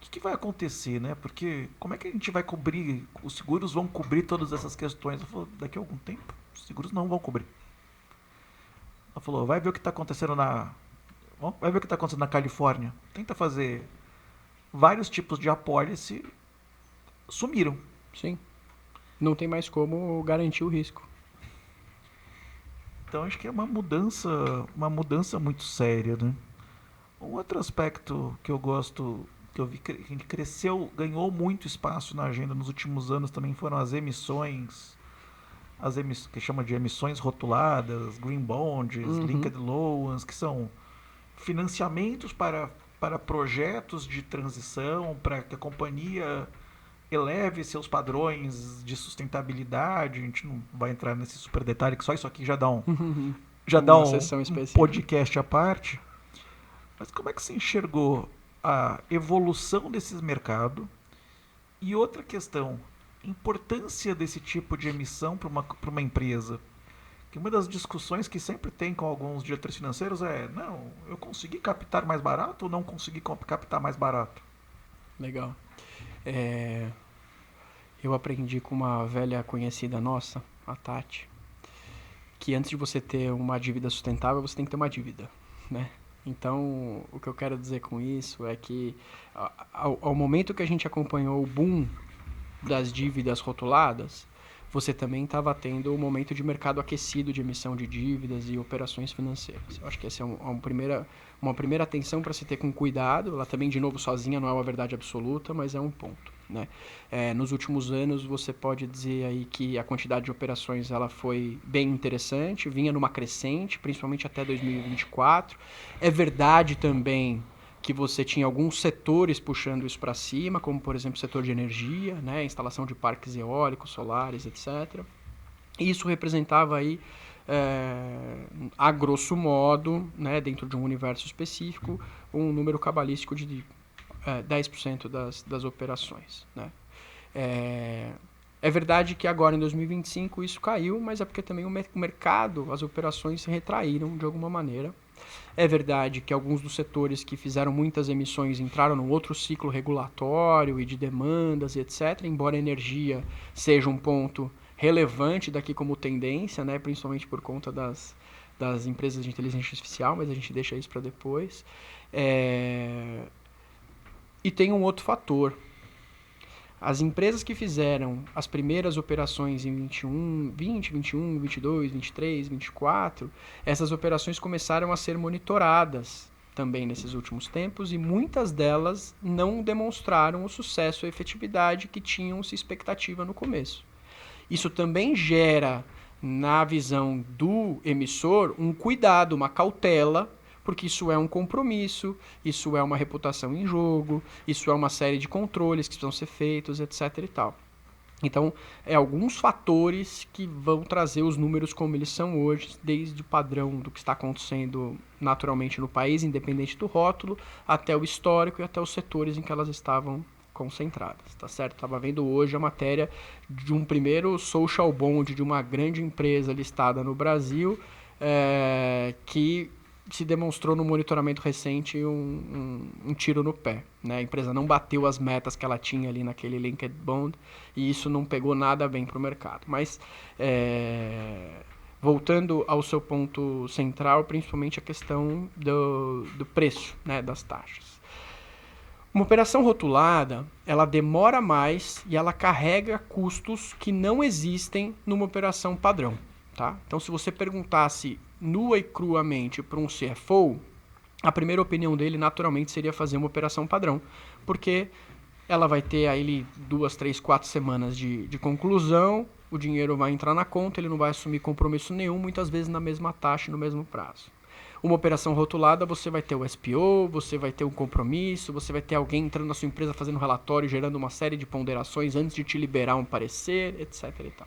O que vai acontecer, né? Porque como é que a gente vai cobrir, os seguros vão cobrir todas essas questões? Ela falou, daqui a algum tempo, os seguros não vão cobrir. Ela falou, vai ver o que está acontecendo na Califórnia. Tenta fazer vários tipos de apólice, sumiram. Sim. Não tem mais como garantir o risco. Então acho que é uma mudança muito séria, né? Um outro aspecto que eu gosto, que eu vi que cresceu, ganhou muito espaço na agenda nos últimos anos também foram as emissões, que chama de emissões rotuladas, green bonds, linked loans, que são financiamentos para projetos de transição, para que a companhia eleve seus padrões de sustentabilidade. A gente não vai entrar nesse super detalhe, que só isso aqui já dá um podcast à parte. Mas como é que você enxergou a evolução desses mercados? E outra questão, importância desse tipo de emissão para uma empresa. Que uma das discussões que sempre tem com alguns diretores financeiros é: não, eu consegui captar mais barato ou não consegui captar mais barato? Legal. É, eu aprendi com uma velha conhecida nossa, a Tati, que antes de você ter uma dívida sustentável, você tem que ter uma dívida, né? Então, o que eu quero dizer com isso é que ao momento que a gente acompanhou o boom das dívidas rotuladas, você também estava tendo um momento de mercado aquecido de emissão de dívidas e operações financeiras. Eu acho que essa é uma primeira atenção para se ter com cuidado. Ela também, de novo, sozinha não é uma verdade absoluta, mas é um ponto, né? Nos últimos anos, você pode dizer aí que a quantidade de operações ela foi bem interessante, vinha numa crescente, principalmente até 2024. É verdade também que você tinha alguns setores puxando isso para cima, como por exemplo o setor de energia, né, instalação de parques eólicos, solares, etc. E isso representava aí, a grosso modo, né, dentro de um universo específico, um número cabalístico de 10% das operações. Né? É verdade que agora em 2025 isso caiu, mas é porque também o mercado, as operações se retraíram de alguma maneira. É verdade que alguns dos setores que fizeram muitas emissões entraram num outro ciclo regulatório e de demandas e etc., embora a energia seja um ponto relevante daqui como tendência, né, principalmente por conta das empresas de inteligência artificial, mas a gente deixa isso para depois. E tem um outro fator. As empresas que fizeram as primeiras operações em 20, 21, 22, 23, 24, essas operações começaram a ser monitoradas também nesses últimos tempos e muitas delas não demonstraram o sucesso e a efetividade que tinham-se expectativa no começo. Isso também gera, na visão do emissor, um cuidado, uma cautela, porque isso é um compromisso, isso é uma reputação em jogo, isso é uma série de controles que precisam ser feitos, etc. e tal. Então, alguns fatores que vão trazer os números como eles são hoje, desde o padrão do que está acontecendo naturalmente no país, independente do rótulo, até o histórico e até os setores em que elas estavam concentradas, tá certo? Estava vendo hoje a matéria de um primeiro social bond de uma grande empresa listada no Brasil, que se demonstrou no monitoramento recente um tiro no pé. Né? A empresa não bateu as metas que ela tinha ali naquele linked bond e isso não pegou nada bem para o mercado. Mas, voltando ao seu ponto central, principalmente a questão do preço, né, das taxas. Uma operação rotulada, ela demora mais e ela carrega custos que não existem numa operação padrão. Tá? Então, se você perguntasse nua e cruamente para um CFO, a primeira opinião dele naturalmente seria fazer uma operação padrão, porque ela vai ter aí 2, 3, 4 semanas de conclusão, o dinheiro vai entrar na conta, ele não vai assumir compromisso nenhum, muitas vezes na mesma taxa e no mesmo prazo. Uma operação rotulada, você vai ter o SPO, você vai ter um compromisso, você vai ter alguém entrando na sua empresa fazendo um relatório, gerando uma série de ponderações antes de te liberar um parecer, etc. e tal.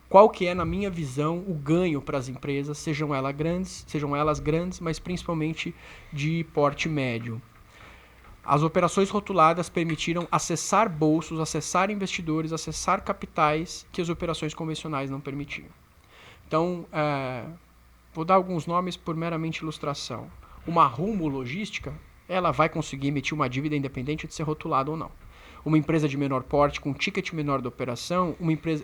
Qual que é, na minha visão, o ganho para as empresas, sejam elas grandes, mas principalmente de porte médio? As operações rotuladas permitiram acessar bolsos, acessar investidores, acessar capitais que as operações convencionais não permitiam. Então, vou dar alguns nomes por meramente ilustração. Uma Rumo Logística, ela vai conseguir emitir uma dívida independente de ser rotulada ou não. Uma empresa de menor porte, com um ticket menor da operação,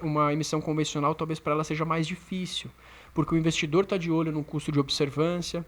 uma emissão convencional talvez para ela seja mais difícil, porque o investidor está de olho no custo de observância,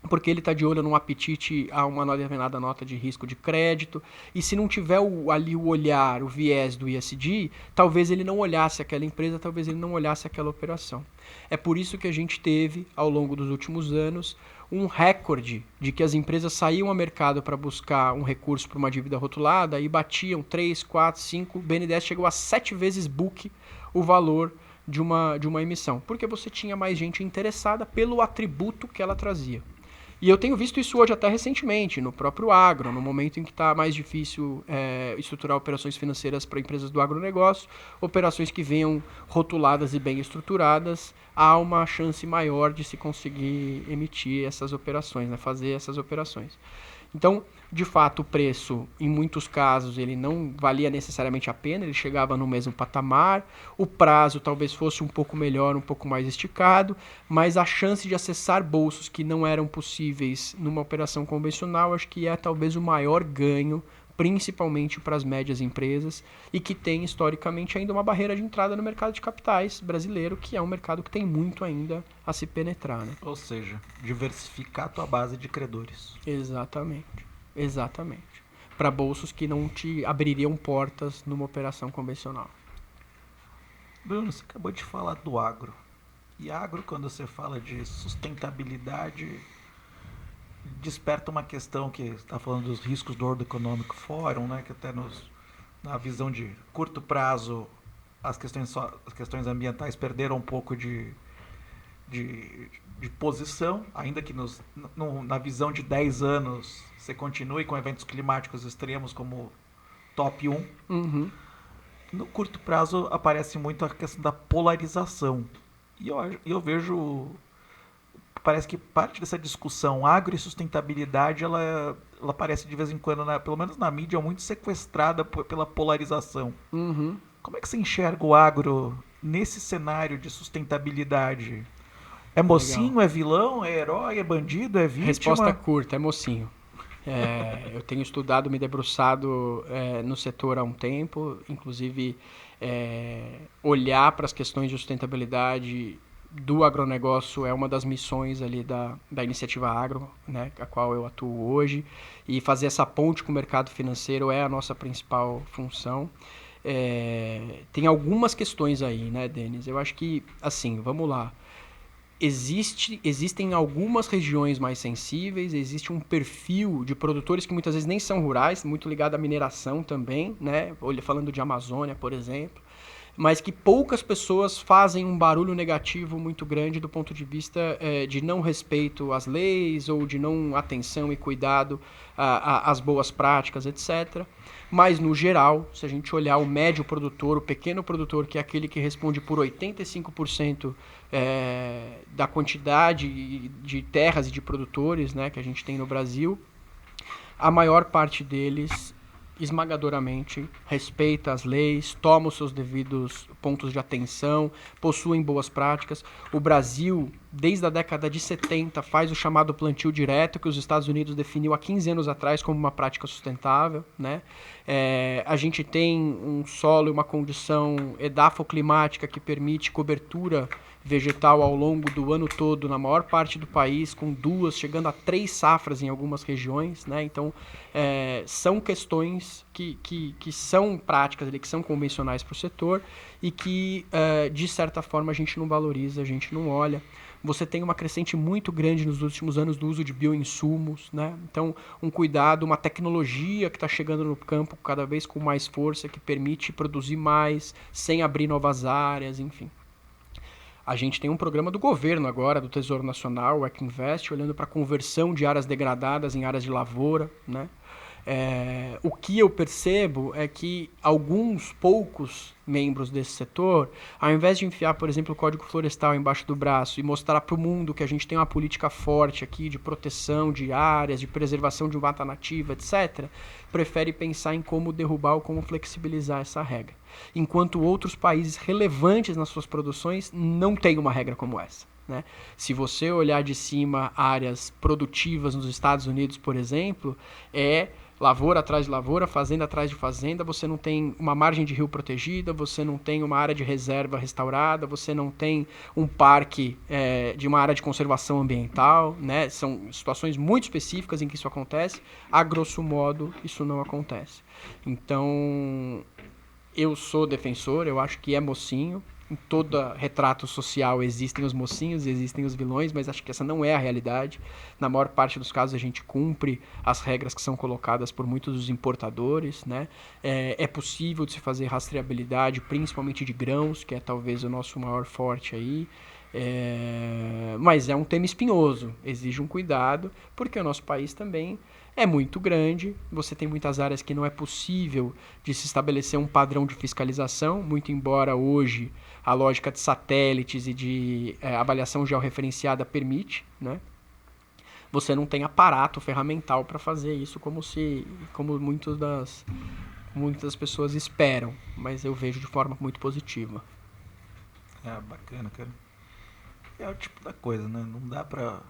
porque ele está de olho num apetite a uma determinada nota de risco de crédito, e se não tiver ali o olhar, o viés do ESG, talvez ele não olhasse aquela empresa, talvez ele não olhasse aquela operação. É por isso que a gente teve, ao longo dos últimos anos, um recorde de que as empresas saíam ao mercado para buscar um recurso para uma dívida rotulada e batiam 3, 4, 5, o BNDES chegou a 7 vezes book o valor de uma emissão, porque você tinha mais gente interessada pelo atributo que ela trazia. E eu tenho visto isso hoje até recentemente, no próprio agro, no momento em que está mais difícil estruturar operações financeiras para empresas do agronegócio, operações que venham rotuladas e bem estruturadas, há uma chance maior de se conseguir emitir essas operações, né, fazer essas operações. Então, de fato, o preço, em muitos casos, ele não valia necessariamente a pena, ele chegava no mesmo patamar, o prazo talvez fosse um pouco melhor, um pouco mais esticado, mas a chance de acessar bolsos que não eram possíveis numa operação convencional, acho que é talvez o maior ganho, principalmente para as médias empresas, e que tem historicamente ainda uma barreira de entrada no mercado de capitais brasileiro, que é um mercado que tem muito ainda a se penetrar, né? Ou seja, diversificar a tua base de credores. Exatamente. Para bolsos que não te abririam portas numa operação convencional. Bruno, você acabou de falar do agro. E agro, quando você fala de sustentabilidade, desperta uma questão que está falando dos riscos do World Economic Forum, né? Que até na visão de curto prazo as questões ambientais perderam um pouco de posição, ainda que na visão de 10 anos você continue com eventos climáticos extremos como top 1. Uhum. No curto prazo aparece muito a questão da polarização. E eu vejo, parece que parte dessa discussão agro e sustentabilidade, ela aparece de vez em quando, pelo menos na mídia, muito sequestrada pela polarização. Uhum. Como é que você enxerga o agro nesse cenário de sustentabilidade? É mocinho, Legal. é vilão, é herói, é bandido, é vítima? Resposta curta, é mocinho. Eu tenho estudado, me debruçado no setor há um tempo, inclusive olhar para as questões de sustentabilidade do agronegócio é uma das missões ali da iniciativa agro, né, a qual eu atuo hoje, e fazer essa ponte com o mercado financeiro é a nossa principal função. Tem algumas questões aí, né, Denis? Eu acho que, assim, vamos lá. Existem algumas regiões mais sensíveis, existe um perfil de produtores que muitas vezes nem são rurais, muito ligado à mineração também, né? Falando de Amazônia, por exemplo, mas que poucas pessoas fazem um barulho negativo muito grande do ponto de vista de não respeito às leis ou de não atenção e cuidado às boas práticas, etc. Mas, no geral, se a gente olhar o médio produtor, o pequeno produtor, que é aquele que responde por 85% da quantidade de terras e de produtores, né, que a gente tem no Brasil, a maior parte deles esmagadoramente respeita as leis, toma os seus devidos pontos de atenção, possuem boas práticas. O Brasil, desde a década de 70, faz o chamado plantio direto, que os Estados Unidos definiu há 15 anos atrás como uma prática sustentável, né? A gente tem um solo e uma condição edafoclimática que permite cobertura vegetal ao longo do ano todo na maior parte do país, com 2, chegando a 3 safras em algumas regiões, né? Então, são questões que são práticas, que são convencionais para o setor e que, de certa forma, a gente não valoriza, a gente não olha. Você tem uma crescente muito grande nos últimos anos do uso de bioinsumos, né? Então, um cuidado, uma tecnologia que está chegando no campo cada vez com mais força, que permite produzir mais, sem abrir novas áreas, enfim. A gente tem um programa do governo agora, do Tesouro Nacional, o Equinvest, olhando para a conversão de áreas degradadas em áreas de lavoura, né? O que eu percebo é que alguns poucos membros desse setor, ao invés de enfiar, por exemplo, o Código Florestal embaixo do braço e mostrar para o mundo que a gente tem uma política forte aqui de proteção de áreas, de preservação de mata nativa, etc., prefere pensar em como derrubar ou como flexibilizar essa regra. Enquanto outros países relevantes nas suas produções não têm uma regra como essa, né? Se você olhar de cima áreas produtivas nos Estados Unidos, por exemplo, lavoura atrás de lavoura, fazenda atrás de fazenda, você não tem uma margem de rio protegida, você não tem uma área de reserva restaurada, você não tem um parque de uma área de conservação ambiental, né? São situações muito específicas em que isso acontece. A grosso modo, isso não acontece. Então, eu sou defensor, eu acho que é mocinho. Em todo retrato social existem os mocinhos, existem os vilões, mas acho que essa não é a realidade. Na maior parte dos casos a gente cumpre as regras que são colocadas por muitos dos importadores, né? É possível de se fazer rastreabilidade, principalmente de grãos, que é talvez o nosso maior forte aí. Mas é um tema espinhoso, exige um cuidado, porque o nosso país também é muito grande, você tem muitas áreas que não é possível de se estabelecer um padrão de fiscalização, muito embora hoje a lógica de satélites e de avaliação georreferenciada permite, né? você não tem aparato ferramental para fazer isso como muitas das pessoas esperam, mas eu vejo de forma muito positiva. Bacana, cara. É o tipo da coisa, né? Não dá pra...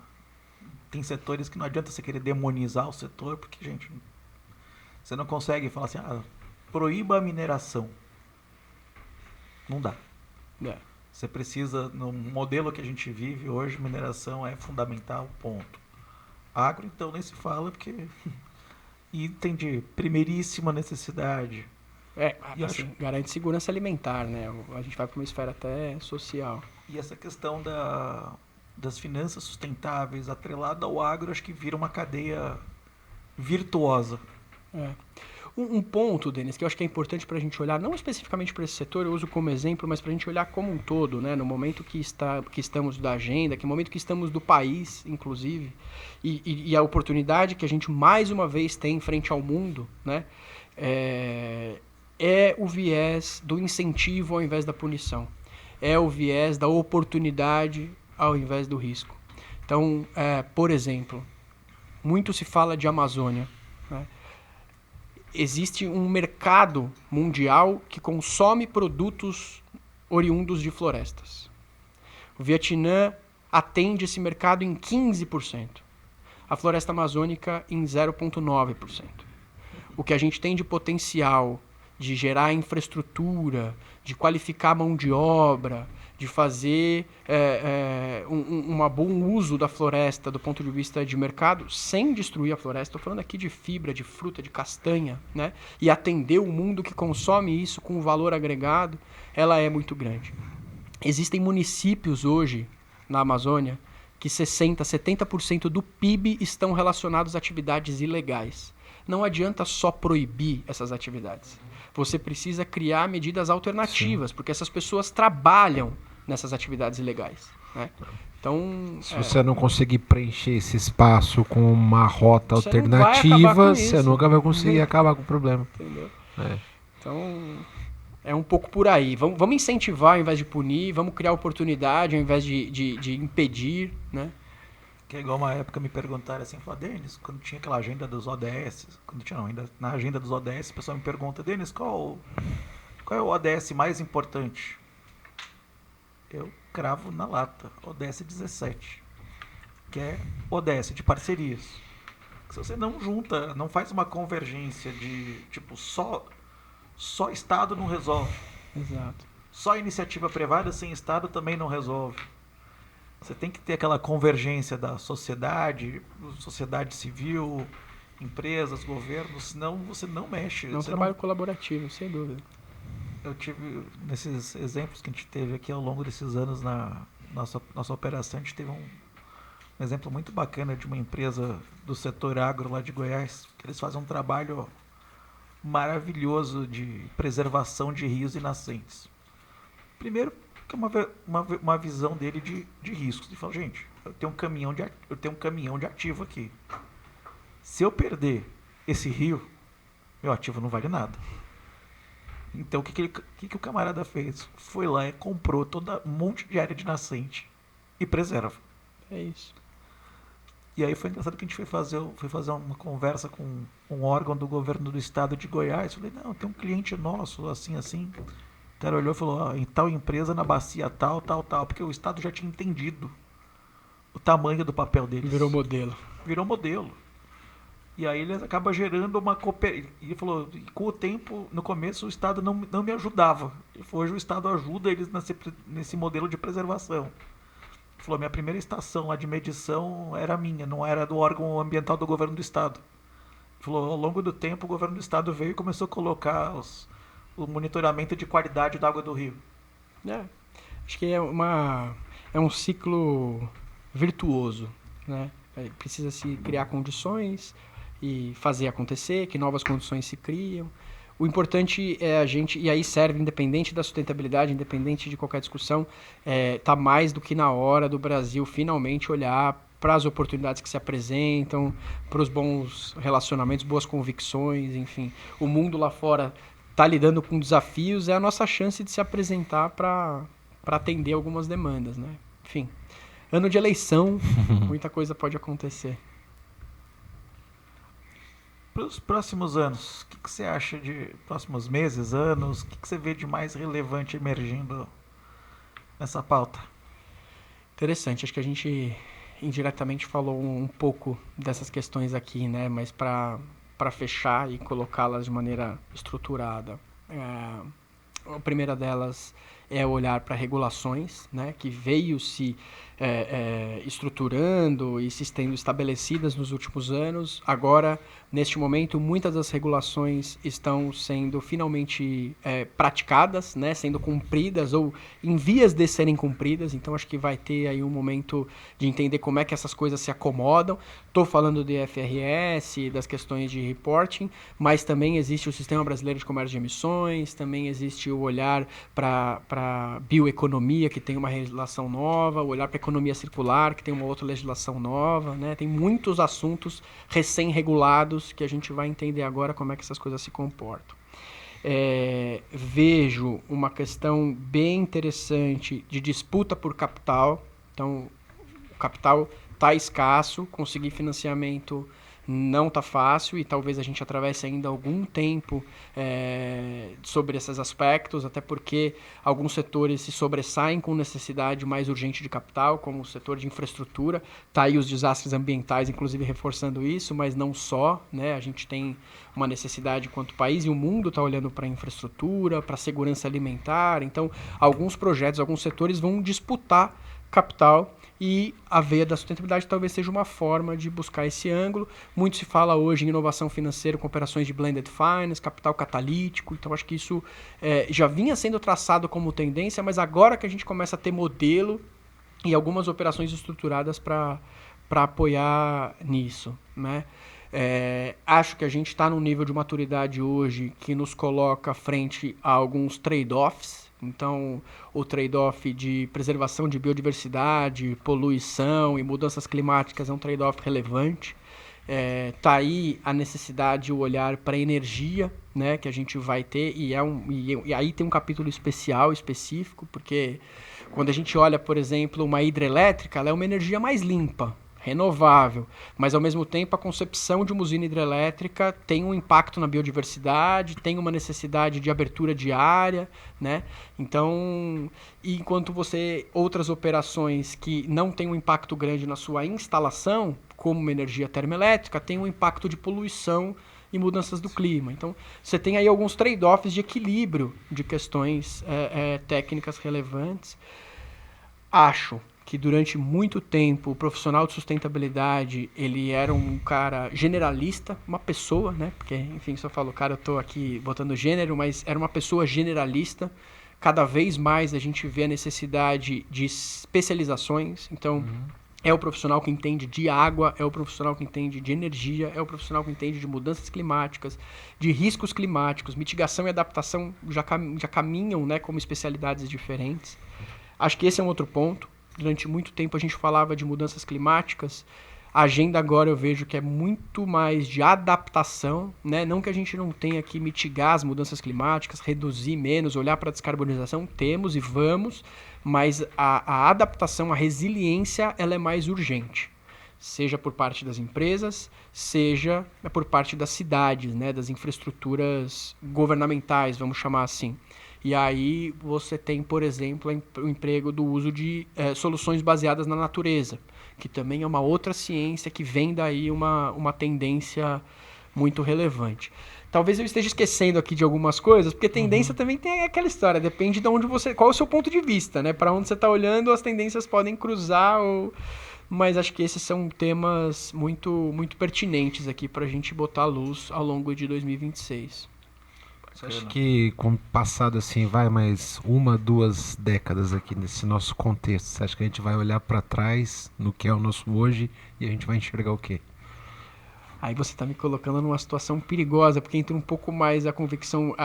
Tem setores que não adianta você querer demonizar o setor, porque, gente, você não consegue falar assim, proíba a mineração. Não dá. É. Você precisa, no modelo que a gente vive hoje, mineração é fundamental, ponto. Agro, então, nem se fala, porque item de primeiríssima necessidade. Assim, garante segurança alimentar, né? A gente vai para uma esfera até social. E essa questão das finanças sustentáveis atrelada ao agro, acho que vira uma cadeia virtuosa. Um ponto, Denis, que eu acho que é importante para a gente olhar, não especificamente para esse setor, eu uso como exemplo, mas para a gente olhar como um todo, né? No momento que estamos da agenda, que momento que estamos do país, inclusive, e a oportunidade que a gente mais uma vez tem frente ao mundo, né? É o viés do incentivo ao invés da punição. É o viés da oportunidade ao invés do risco. Então, por exemplo, muito se fala de Amazônia, né? Existe um mercado mundial que consome produtos oriundos de florestas. O Vietnã atende esse mercado em 15%. A floresta amazônica em 0,9%. O que a gente tem de potencial de gerar infraestrutura, de qualificar a mão de obra, de fazer um bom uso da floresta do ponto de vista de mercado, sem destruir a floresta. Estou falando aqui de fibra, de fruta, de castanha, né? E atender o mundo que consome isso com valor agregado, ela é muito grande. Existem municípios hoje na Amazônia que 60%, 70% do PIB estão relacionados a atividades ilegais. Não adianta só proibir essas atividades. Você precisa criar medidas alternativas, porque essas pessoas trabalham nessas atividades ilegais, né? Então, se você não conseguir preencher esse espaço com uma rota você alternativa, você nunca vai conseguir acabar com o problema. Entendeu? Então, é um pouco por aí. Vamos incentivar ao invés de punir, vamos criar oportunidade ao invés de impedir, né? Que é igual uma época me perguntaram assim, Denis, quando tinha aquela agenda dos ODS, ainda na agenda dos ODS, o pessoal me pergunta, Denis, qual é o ODS mais importante? Eu cravo na lata, ODS 17, que é ODS de parcerias. Se você não junta, não faz uma convergência de, tipo, só Estado não resolve. Exato. Só iniciativa privada sem Estado também não resolve. Você tem que ter aquela convergência da sociedade civil, empresas, governos, senão você não mexe. É um trabalho colaborativo, sem dúvida. Eu tive, nesses exemplos que a gente teve aqui ao longo desses anos na nossa operação, a gente teve um exemplo muito bacana de uma empresa do setor agro lá de Goiás, que eles fazem um trabalho maravilhoso de preservação de rios e nascentes. Primeiro, que é uma visão dele de riscos. Ele fala, gente, eu tenho um caminhão de ativo aqui. Se eu perder esse rio, meu ativo não vale nada. Então, o que o camarada fez? Foi lá e comprou um monte de área de nascente e preserva. É isso. E aí foi engraçado que a gente foi fazer uma conversa com um órgão do governo do estado de Goiás. Eu falei, não, tem um cliente nosso, assim. O cara olhou e falou, em tal empresa, na bacia tal, porque o Estado já tinha entendido o tamanho do papel deles. Virou modelo. E aí ele acaba gerando uma cooperação. E ele falou, com o tempo, no começo, o Estado não me ajudava. Hoje o Estado ajuda eles nesse modelo de preservação. Ele falou, minha primeira estação lá de medição era minha, não era do órgão ambiental do governo do Estado. Ele falou, ao longo do tempo, o governo do Estado veio e começou a colocar o monitoramento de qualidade da água do rio. Acho que é um ciclo virtuoso, né? Precisa se criar condições e fazer acontecer, que novas condições se criam. O importante é a gente, e aí serve, independente da sustentabilidade, independente de qualquer discussão, tá mais do que na hora do Brasil finalmente olhar para as oportunidades que se apresentam, para os bons relacionamentos, boas convicções, enfim. O mundo lá fora está lidando com desafios, é a nossa chance de se apresentar para atender algumas demandas, né? Enfim, ano de eleição, muita coisa pode acontecer. Para os próximos anos, o que você acha de próximos meses, anos? O que você vê de mais relevante emergindo nessa pauta? Interessante, acho que a gente indiretamente falou um pouco dessas questões aqui, né? Mas para fechar e colocá-las de maneira estruturada, a primeira delas é olhar para regulações, né, que veio se estruturando e se tendo estabelecidas nos últimos anos. Agora, neste momento, muitas das regulações estão sendo finalmente praticadas, né, sendo cumpridas ou em vias de serem cumpridas. Então, acho que vai ter aí um momento de entender como é que essas coisas se acomodam. Estou falando de IFRS, das questões de reporting, mas também existe o Sistema Brasileiro de Comércio de Emissões, também existe o olhar para bioeconomia, que tem uma legislação nova, o olhar para economia circular, que tem uma outra legislação nova, né? Tem muitos assuntos recém-regulados que a gente vai entender agora como é que essas coisas se comportam. Vejo uma questão bem interessante de disputa por capital. Então, o capital está escasso, conseguir financiamento não está fácil e talvez a gente atravesse ainda algum tempo sobre esses aspectos, até porque alguns setores se sobressaem com necessidade mais urgente de capital, como o setor de infraestrutura. Está aí os desastres ambientais, inclusive, reforçando isso, mas não só, né? A gente tem uma necessidade enquanto país e o mundo está olhando para a infraestrutura, para a segurança alimentar. Então, alguns projetos, alguns setores vão disputar capital e a veia da sustentabilidade talvez seja uma forma de buscar esse ângulo. Muito se fala hoje em inovação financeira com operações de blended finance, capital catalítico, então acho que isso já vinha sendo traçado como tendência, mas agora que a gente começa a ter modelo e algumas operações estruturadas para apoiar nisso, né? Acho que a gente está num nível de maturidade hoje que nos coloca frente a alguns trade-offs. Então, o trade-off de preservação de biodiversidade, poluição e mudanças climáticas é um trade-off relevante. Tá aí a necessidade, o olhar para a energia, né, que a gente vai ter, e aí tem um capítulo específico, porque quando a gente olha, por exemplo, uma hidrelétrica, ela é uma energia mais limpa, renovável, mas ao mesmo tempo a concepção de uma usina hidrelétrica tem um impacto na biodiversidade, tem uma necessidade de abertura de área, né? Então, enquanto outras operações que não têm um impacto grande na sua instalação, como uma energia termoelétrica, tem um impacto de poluição e mudanças do clima. Então, você tem aí alguns trade-offs de equilíbrio de questões técnicas relevantes. Acho que durante muito tempo o profissional de sustentabilidade ele era um cara generalista, uma pessoa, né? Porque, enfim, só falo, cara, eu tô aqui botando gênero, mas era uma pessoa generalista. Cada vez mais a gente vê a necessidade de especializações. Então, é o profissional que entende de água, é o profissional que entende de energia, é o profissional que entende de mudanças climáticas, de riscos climáticos, mitigação e adaptação já caminham, né, como especialidades diferentes. Acho que esse é um outro ponto. Durante muito tempo a gente falava de mudanças climáticas. A agenda agora eu vejo que é muito mais de adaptação, né? Não que a gente não tenha que mitigar as mudanças climáticas, reduzir menos, olhar para a descarbonização, temos e vamos, mas a adaptação, a resiliência, ela é mais urgente. Seja por parte das empresas, seja por parte das cidades, né? Das infraestruturas governamentais, vamos chamar assim. E aí você tem, por exemplo, o emprego do uso de soluções baseadas na natureza, que também é uma outra ciência que vem daí uma tendência muito relevante. Talvez eu esteja esquecendo aqui de algumas coisas, porque tendência também tem aquela história, depende de onde qual é o seu ponto de vista, né? Para onde você está olhando, as tendências podem cruzar, mas acho que esses são temas muito, muito pertinentes aqui para a gente botar à luz ao longo de 2026. Você acha que com o passado assim, vai mais 1, 2 décadas aqui nesse nosso contexto, você acha que a gente vai olhar para trás no que é o nosso hoje e a gente vai enxergar o quê? Aí você está me colocando numa situação perigosa, porque entra um pouco mais a convicção,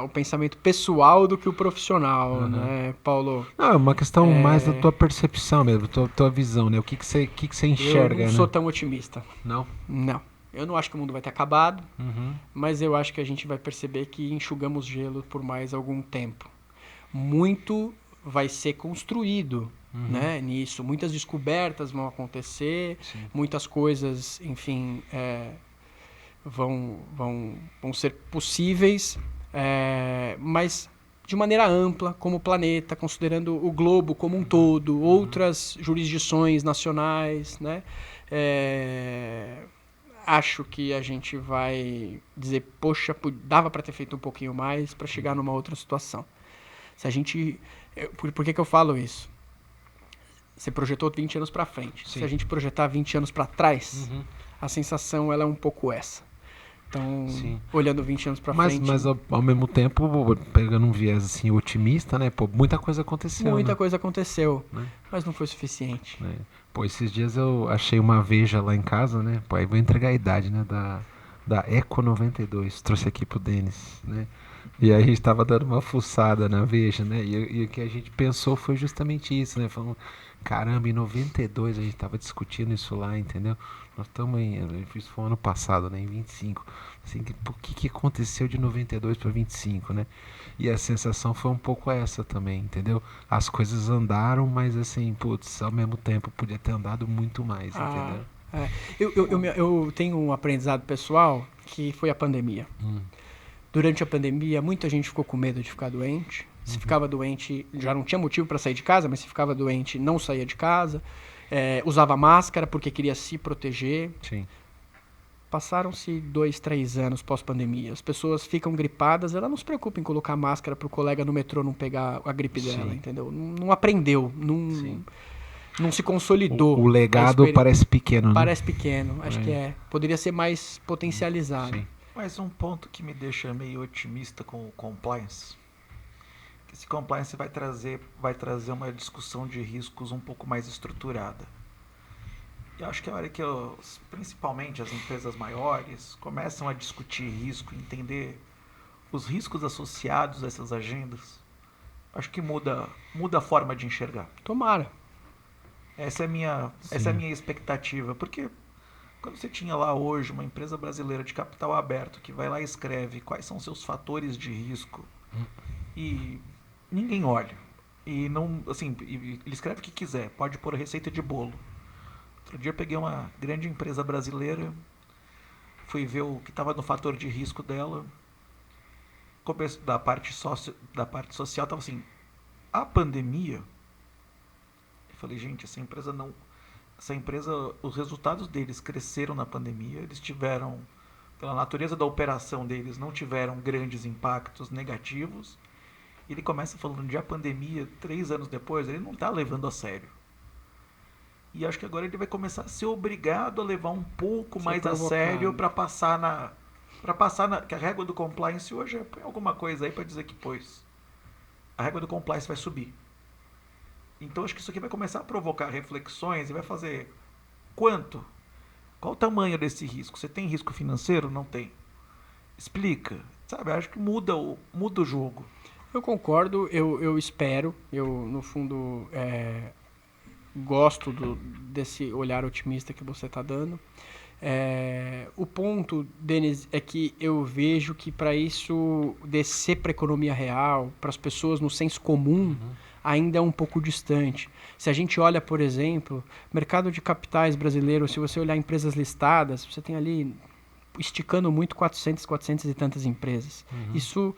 o pensamento pessoal do que o profissional, né, Paulo? Não, é uma questão mais da tua percepção mesmo, tua visão, né? O que você enxerga, Eu não sou tão otimista. Não? Não. Eu não acho que o mundo vai ter acabado, mas eu acho que a gente vai perceber que enxugamos gelo por mais algum tempo. Muito vai ser construído né, nisso. Muitas descobertas vão acontecer, muitas coisas, enfim, vão ser possíveis, mas de maneira ampla, como planeta, considerando o globo como um todo, outras jurisdições nacionais, né? Acho que a gente vai dizer, poxa, dava para ter feito um pouquinho mais para chegar numa outra situação. Se a gente, por que eu falo isso? Você projetou 20 anos para frente. Sim. Se a gente projetar 20 anos para trás, a sensação ela é um pouco essa. Então, olhando 20 anos para frente... Mas ao mesmo tempo, pegando um viés assim, otimista, né? Pô, muita coisa aconteceu. Muita né? coisa aconteceu, Né? mas não foi suficiente. Né? Pô, esses dias eu achei uma Veja lá em casa, né? Pô, aí vou entregar a idade, né? Da Eco 92. Trouxe aqui pro Denis, né? E aí a gente tava dando uma fuçada na Veja, né? E o que a gente pensou foi justamente isso, né? Falando, caramba, em 92 a gente tava discutindo isso lá, entendeu? Nós estamos isso foi ano passado, né? Em 25. Assim, o que aconteceu de 92 para 25, né? E a sensação foi um pouco essa também, entendeu? As coisas andaram, mas assim, putz, ao mesmo tempo podia ter andado muito mais, entendeu? Eu tenho um aprendizado pessoal que foi a pandemia. Durante a pandemia, muita gente ficou com medo de ficar doente. Se ficava doente, já não tinha motivo para sair de casa, mas se ficava doente, não saía de casa. Usava máscara porque queria se proteger. Sim. Passaram-se 2, 3 anos pós-pandemia. As pessoas ficam gripadas, ela não se preocupa em colocar máscara para o colega no metrô não pegar a gripe dela, entendeu? Não aprendeu, não se consolidou. O legado parece pequeno, né? Parece pequeno, acho que poderia ser mais potencializado. Sim. Mas um ponto que me deixa meio otimista com o compliance, que esse compliance vai trazer uma discussão de riscos um pouco mais estruturada. E acho que a hora que principalmente as empresas maiores começam a discutir risco, entender os riscos associados a essas agendas, acho que muda a forma de enxergar. Tomara. Essa é a minha expectativa, porque quando você tinha lá hoje uma empresa brasileira de capital aberto que vai lá e escreve quais são seus fatores de risco e ninguém olha. E não, assim, ele escreve o que quiser, pode pôr receita de bolo. Outro dia eu peguei uma grande empresa brasileira, fui ver o que estava no fator de risco dela. Começo da parte social estava assim, a pandemia. Eu falei, gente, essa empresa, os resultados deles cresceram na pandemia, eles tiveram, pela natureza da operação deles, não tiveram grandes impactos negativos. Ele começa falando de a pandemia 3 anos depois, ele não está levando a sério. E acho que agora ele vai começar a ser obrigado a levar um pouco mais a sério para passar na que a régua do compliance hoje põe alguma coisa aí para dizer que a régua do compliance vai subir. Então acho que isso aqui vai começar a provocar reflexões e vai fazer quanto? Qual o tamanho desse risco? Você tem risco financeiro? Não tem. Explica. Sabe, acho que muda o jogo. Eu concordo, eu espero, no fundo gosto desse olhar otimista que você está dando. O ponto, Denis, é que eu vejo que para isso descer para a economia real, para as pessoas no senso comum, ainda é um pouco distante. Se a gente olha, por exemplo, mercado de capitais brasileiro, se você olhar empresas listadas, você tem ali, esticando muito, 400 e tantas empresas. Isso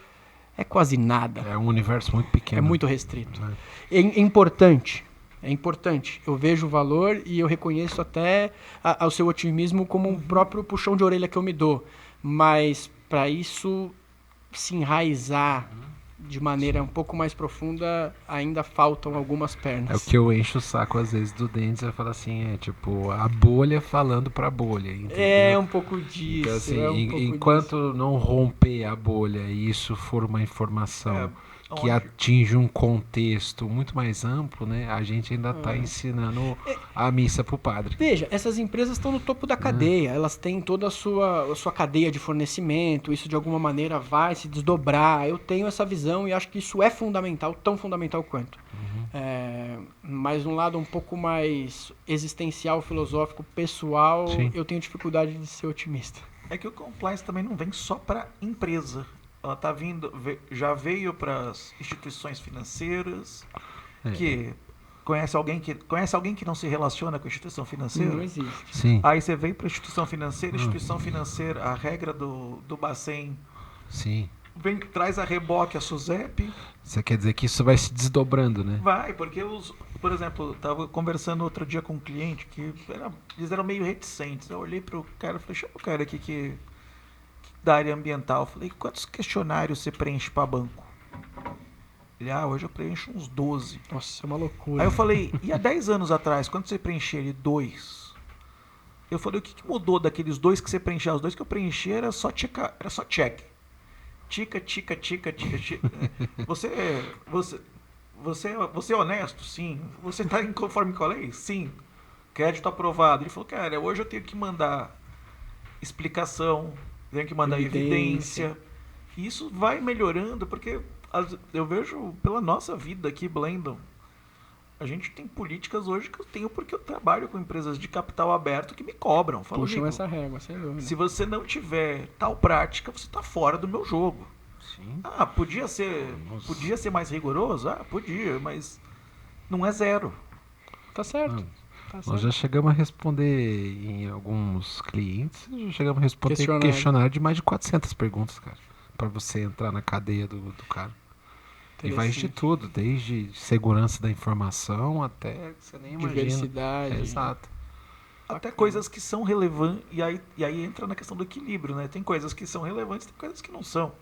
é quase nada. É um universo muito pequeno. É muito restrito. É importante. É importante. Eu vejo o valor e eu reconheço até o seu otimismo como um próprio puxão de orelha que eu me dou. Mas para isso se enraizar de maneira um pouco mais profunda, ainda faltam algumas pernas. É o que eu encho o saco às vezes do Dentes, eu falo assim, tipo, a bolha falando pra bolha, entendeu? É um pouco disso. Então, assim, enquanto não romper a bolha e isso for uma informação que atinge um contexto muito mais amplo, né? A gente ainda está ensinando a missa pro padre. Veja, essas empresas estão no topo da cadeia, elas têm toda a sua cadeia de fornecimento, isso de alguma maneira vai se desdobrar. Eu tenho essa visão e acho que isso é fundamental, tão fundamental quanto. Mas um lado um pouco mais existencial, filosófico, pessoal, eu tenho dificuldade de ser otimista. É que o compliance também não vem só para empresa. Ela tá já veio para as instituições financeiras, que conhece alguém que não se relaciona com a instituição financeira? Não existe. Sim, Aí você vem para a instituição financeira, a regra do Bacen sim. traz a reboque a SUSEP. Você quer dizer que isso vai se desdobrando, né? Vai, porque por exemplo, eu estava conversando outro dia com um cliente que eles eram meio reticentes. Eu olhei para o cara e falei, chama o cara aqui que da área ambiental. Eu falei, quantos questionários você preenche para banco? Ele, hoje eu preencho uns 12. Nossa, é uma loucura. Aí eu falei, e há 10 anos atrás, quando você preenchia ele 2? Eu falei, o que mudou daqueles 2 que você preenchia? Os 2 que eu preenchia era só check. Tica. Você é honesto? Sim. Você está conforme com a lei? Sim. Crédito aprovado. Ele falou, cara, hoje eu tenho que mandar explicação, tenho que mandar evidência. E isso vai melhorando, porque eu vejo pela nossa vida aqui, Blendon, a gente tem políticas hoje que eu tenho porque eu trabalho com empresas de capital aberto que me cobram. Falam, puxam essa régua, sem dúvida. Se você não tiver tal prática, você está fora do meu jogo. Sim. Podia ser mais rigoroso? Podia, mas não é zero. Tá certo. Nós já chegamos a responder em alguns clientes, já chegamos a responder questionário de mais de 400 perguntas, cara, para você entrar na cadeia do cara. E vai de tudo, desde segurança da informação até você nem imagina. Diversidade. Exato. Até coisas que são relevantes, e aí entra na questão do equilíbrio, né? Tem coisas que são relevantes, tem coisas que não são.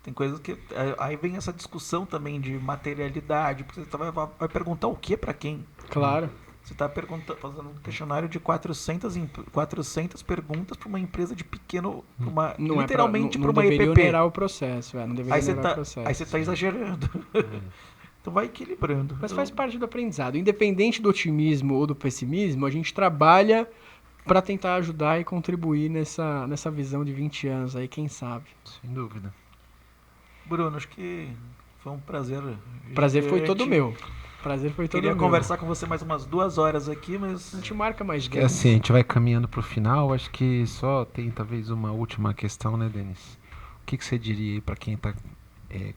Tem coisas que... Aí vem essa discussão também de materialidade, porque você vai perguntar o que para quem? Claro. Você está fazendo um questionário de 400 perguntas para uma empresa de pequeno... literalmente para uma EPP. Não deveria onerar o processo. Não deveria onerar o processo. Aí você está exagerando. Então vai equilibrando. Mas faz parte do aprendizado. Independente do otimismo ou do pessimismo, a gente trabalha para tentar ajudar e contribuir nessa visão de 20 anos aí, quem sabe. Sem dúvida. Bruno, acho que foi um prazer. Prazer foi todo meu. Queria conversar com você mais umas 2 horas aqui, mas... A gente marca mais vezes. Assim, a gente vai caminhando para o final. Acho que só tem talvez uma última questão, né, Denis? O que você diria aí para quem está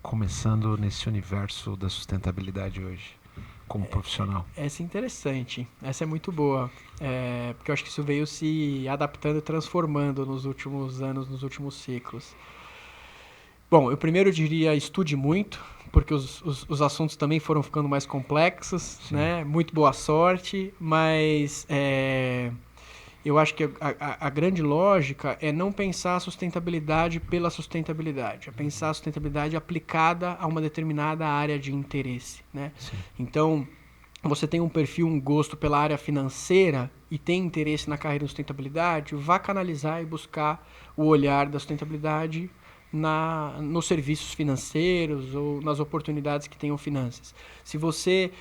começando nesse universo da sustentabilidade hoje, como profissional? Essa é interessante. Essa é muito boa. Porque eu acho que isso veio se adaptando e transformando nos últimos anos, nos últimos ciclos. Bom, eu primeiro diria estude muito, porque os assuntos também foram ficando mais complexos, né? Muito boa sorte, mas eu acho que a grande lógica é não pensar a sustentabilidade pela sustentabilidade, é pensar a sustentabilidade aplicada a uma determinada área de interesse, né? Então, você tem um perfil, um gosto pela área financeira e tem interesse na carreira de sustentabilidade, vá canalizar e buscar o olhar da sustentabilidade nos serviços financeiros ou nas oportunidades que tenham finanças. Se você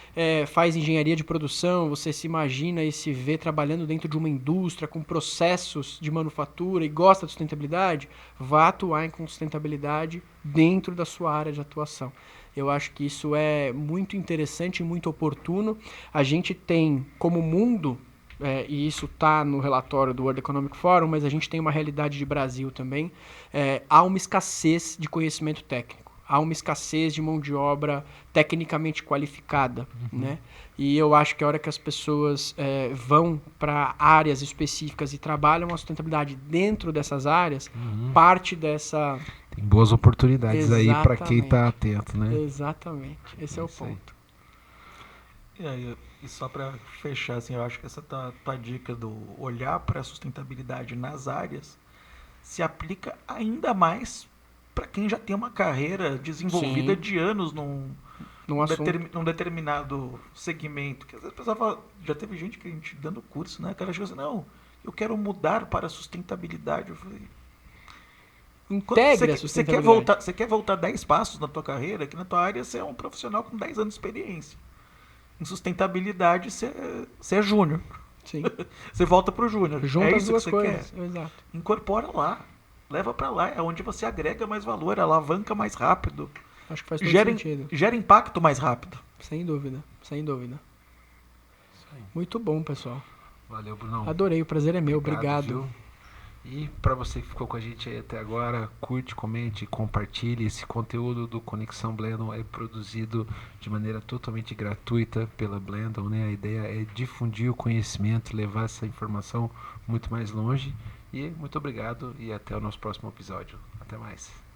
faz engenharia de produção, você se imagina e se vê trabalhando dentro de uma indústria com processos de manufatura e gosta de sustentabilidade, vá atuar em sustentabilidade dentro da sua área de atuação. Eu acho que isso é muito interessante e muito oportuno. A gente tem como mundo... e isso está no relatório do World Economic Forum, mas a gente tem uma realidade de Brasil também. Há uma escassez de conhecimento técnico, há uma escassez de mão de obra tecnicamente qualificada, né? E eu acho que a hora que as pessoas vão para áreas específicas e trabalham a sustentabilidade dentro dessas áreas, parte dessa... Tem boas oportunidades aí para quem está atento, né? Exatamente, esse é o ponto. E só para fechar, assim, eu acho que essa tua dica do olhar para a sustentabilidade nas áreas se aplica ainda mais para quem já tem uma carreira desenvolvida de anos num determinado segmento. Que às vezes a pessoa fala, já teve gente que a gente dando curso, né? O cara chegou assim, não, eu quero mudar para a sustentabilidade. Eu falei, integra a sustentabilidade. Você quer voltar 10 passos na tua carreira, que na tua área você é um profissional com 10 anos de experiência. Em sustentabilidade, você é júnior. Sim. Você volta pro júnior. Junta as isso duas que você coisas. quer. Exato. Incorpora lá. Leva para lá. É onde você agrega mais valor, alavanca mais rápido. Acho que faz todo sentido. Gera impacto mais rápido. Sem dúvida. Muito bom, pessoal. Valeu, Brunão. Adorei, o prazer é meu. Obrigado. E para você que ficou com a gente aí até agora, curte, comente, compartilhe. Esse conteúdo do Conexão Blendon é produzido de maneira totalmente gratuita pela Blendon, né? A ideia é difundir o conhecimento, levar essa informação muito mais longe. E muito obrigado e até o nosso próximo episódio. Até mais.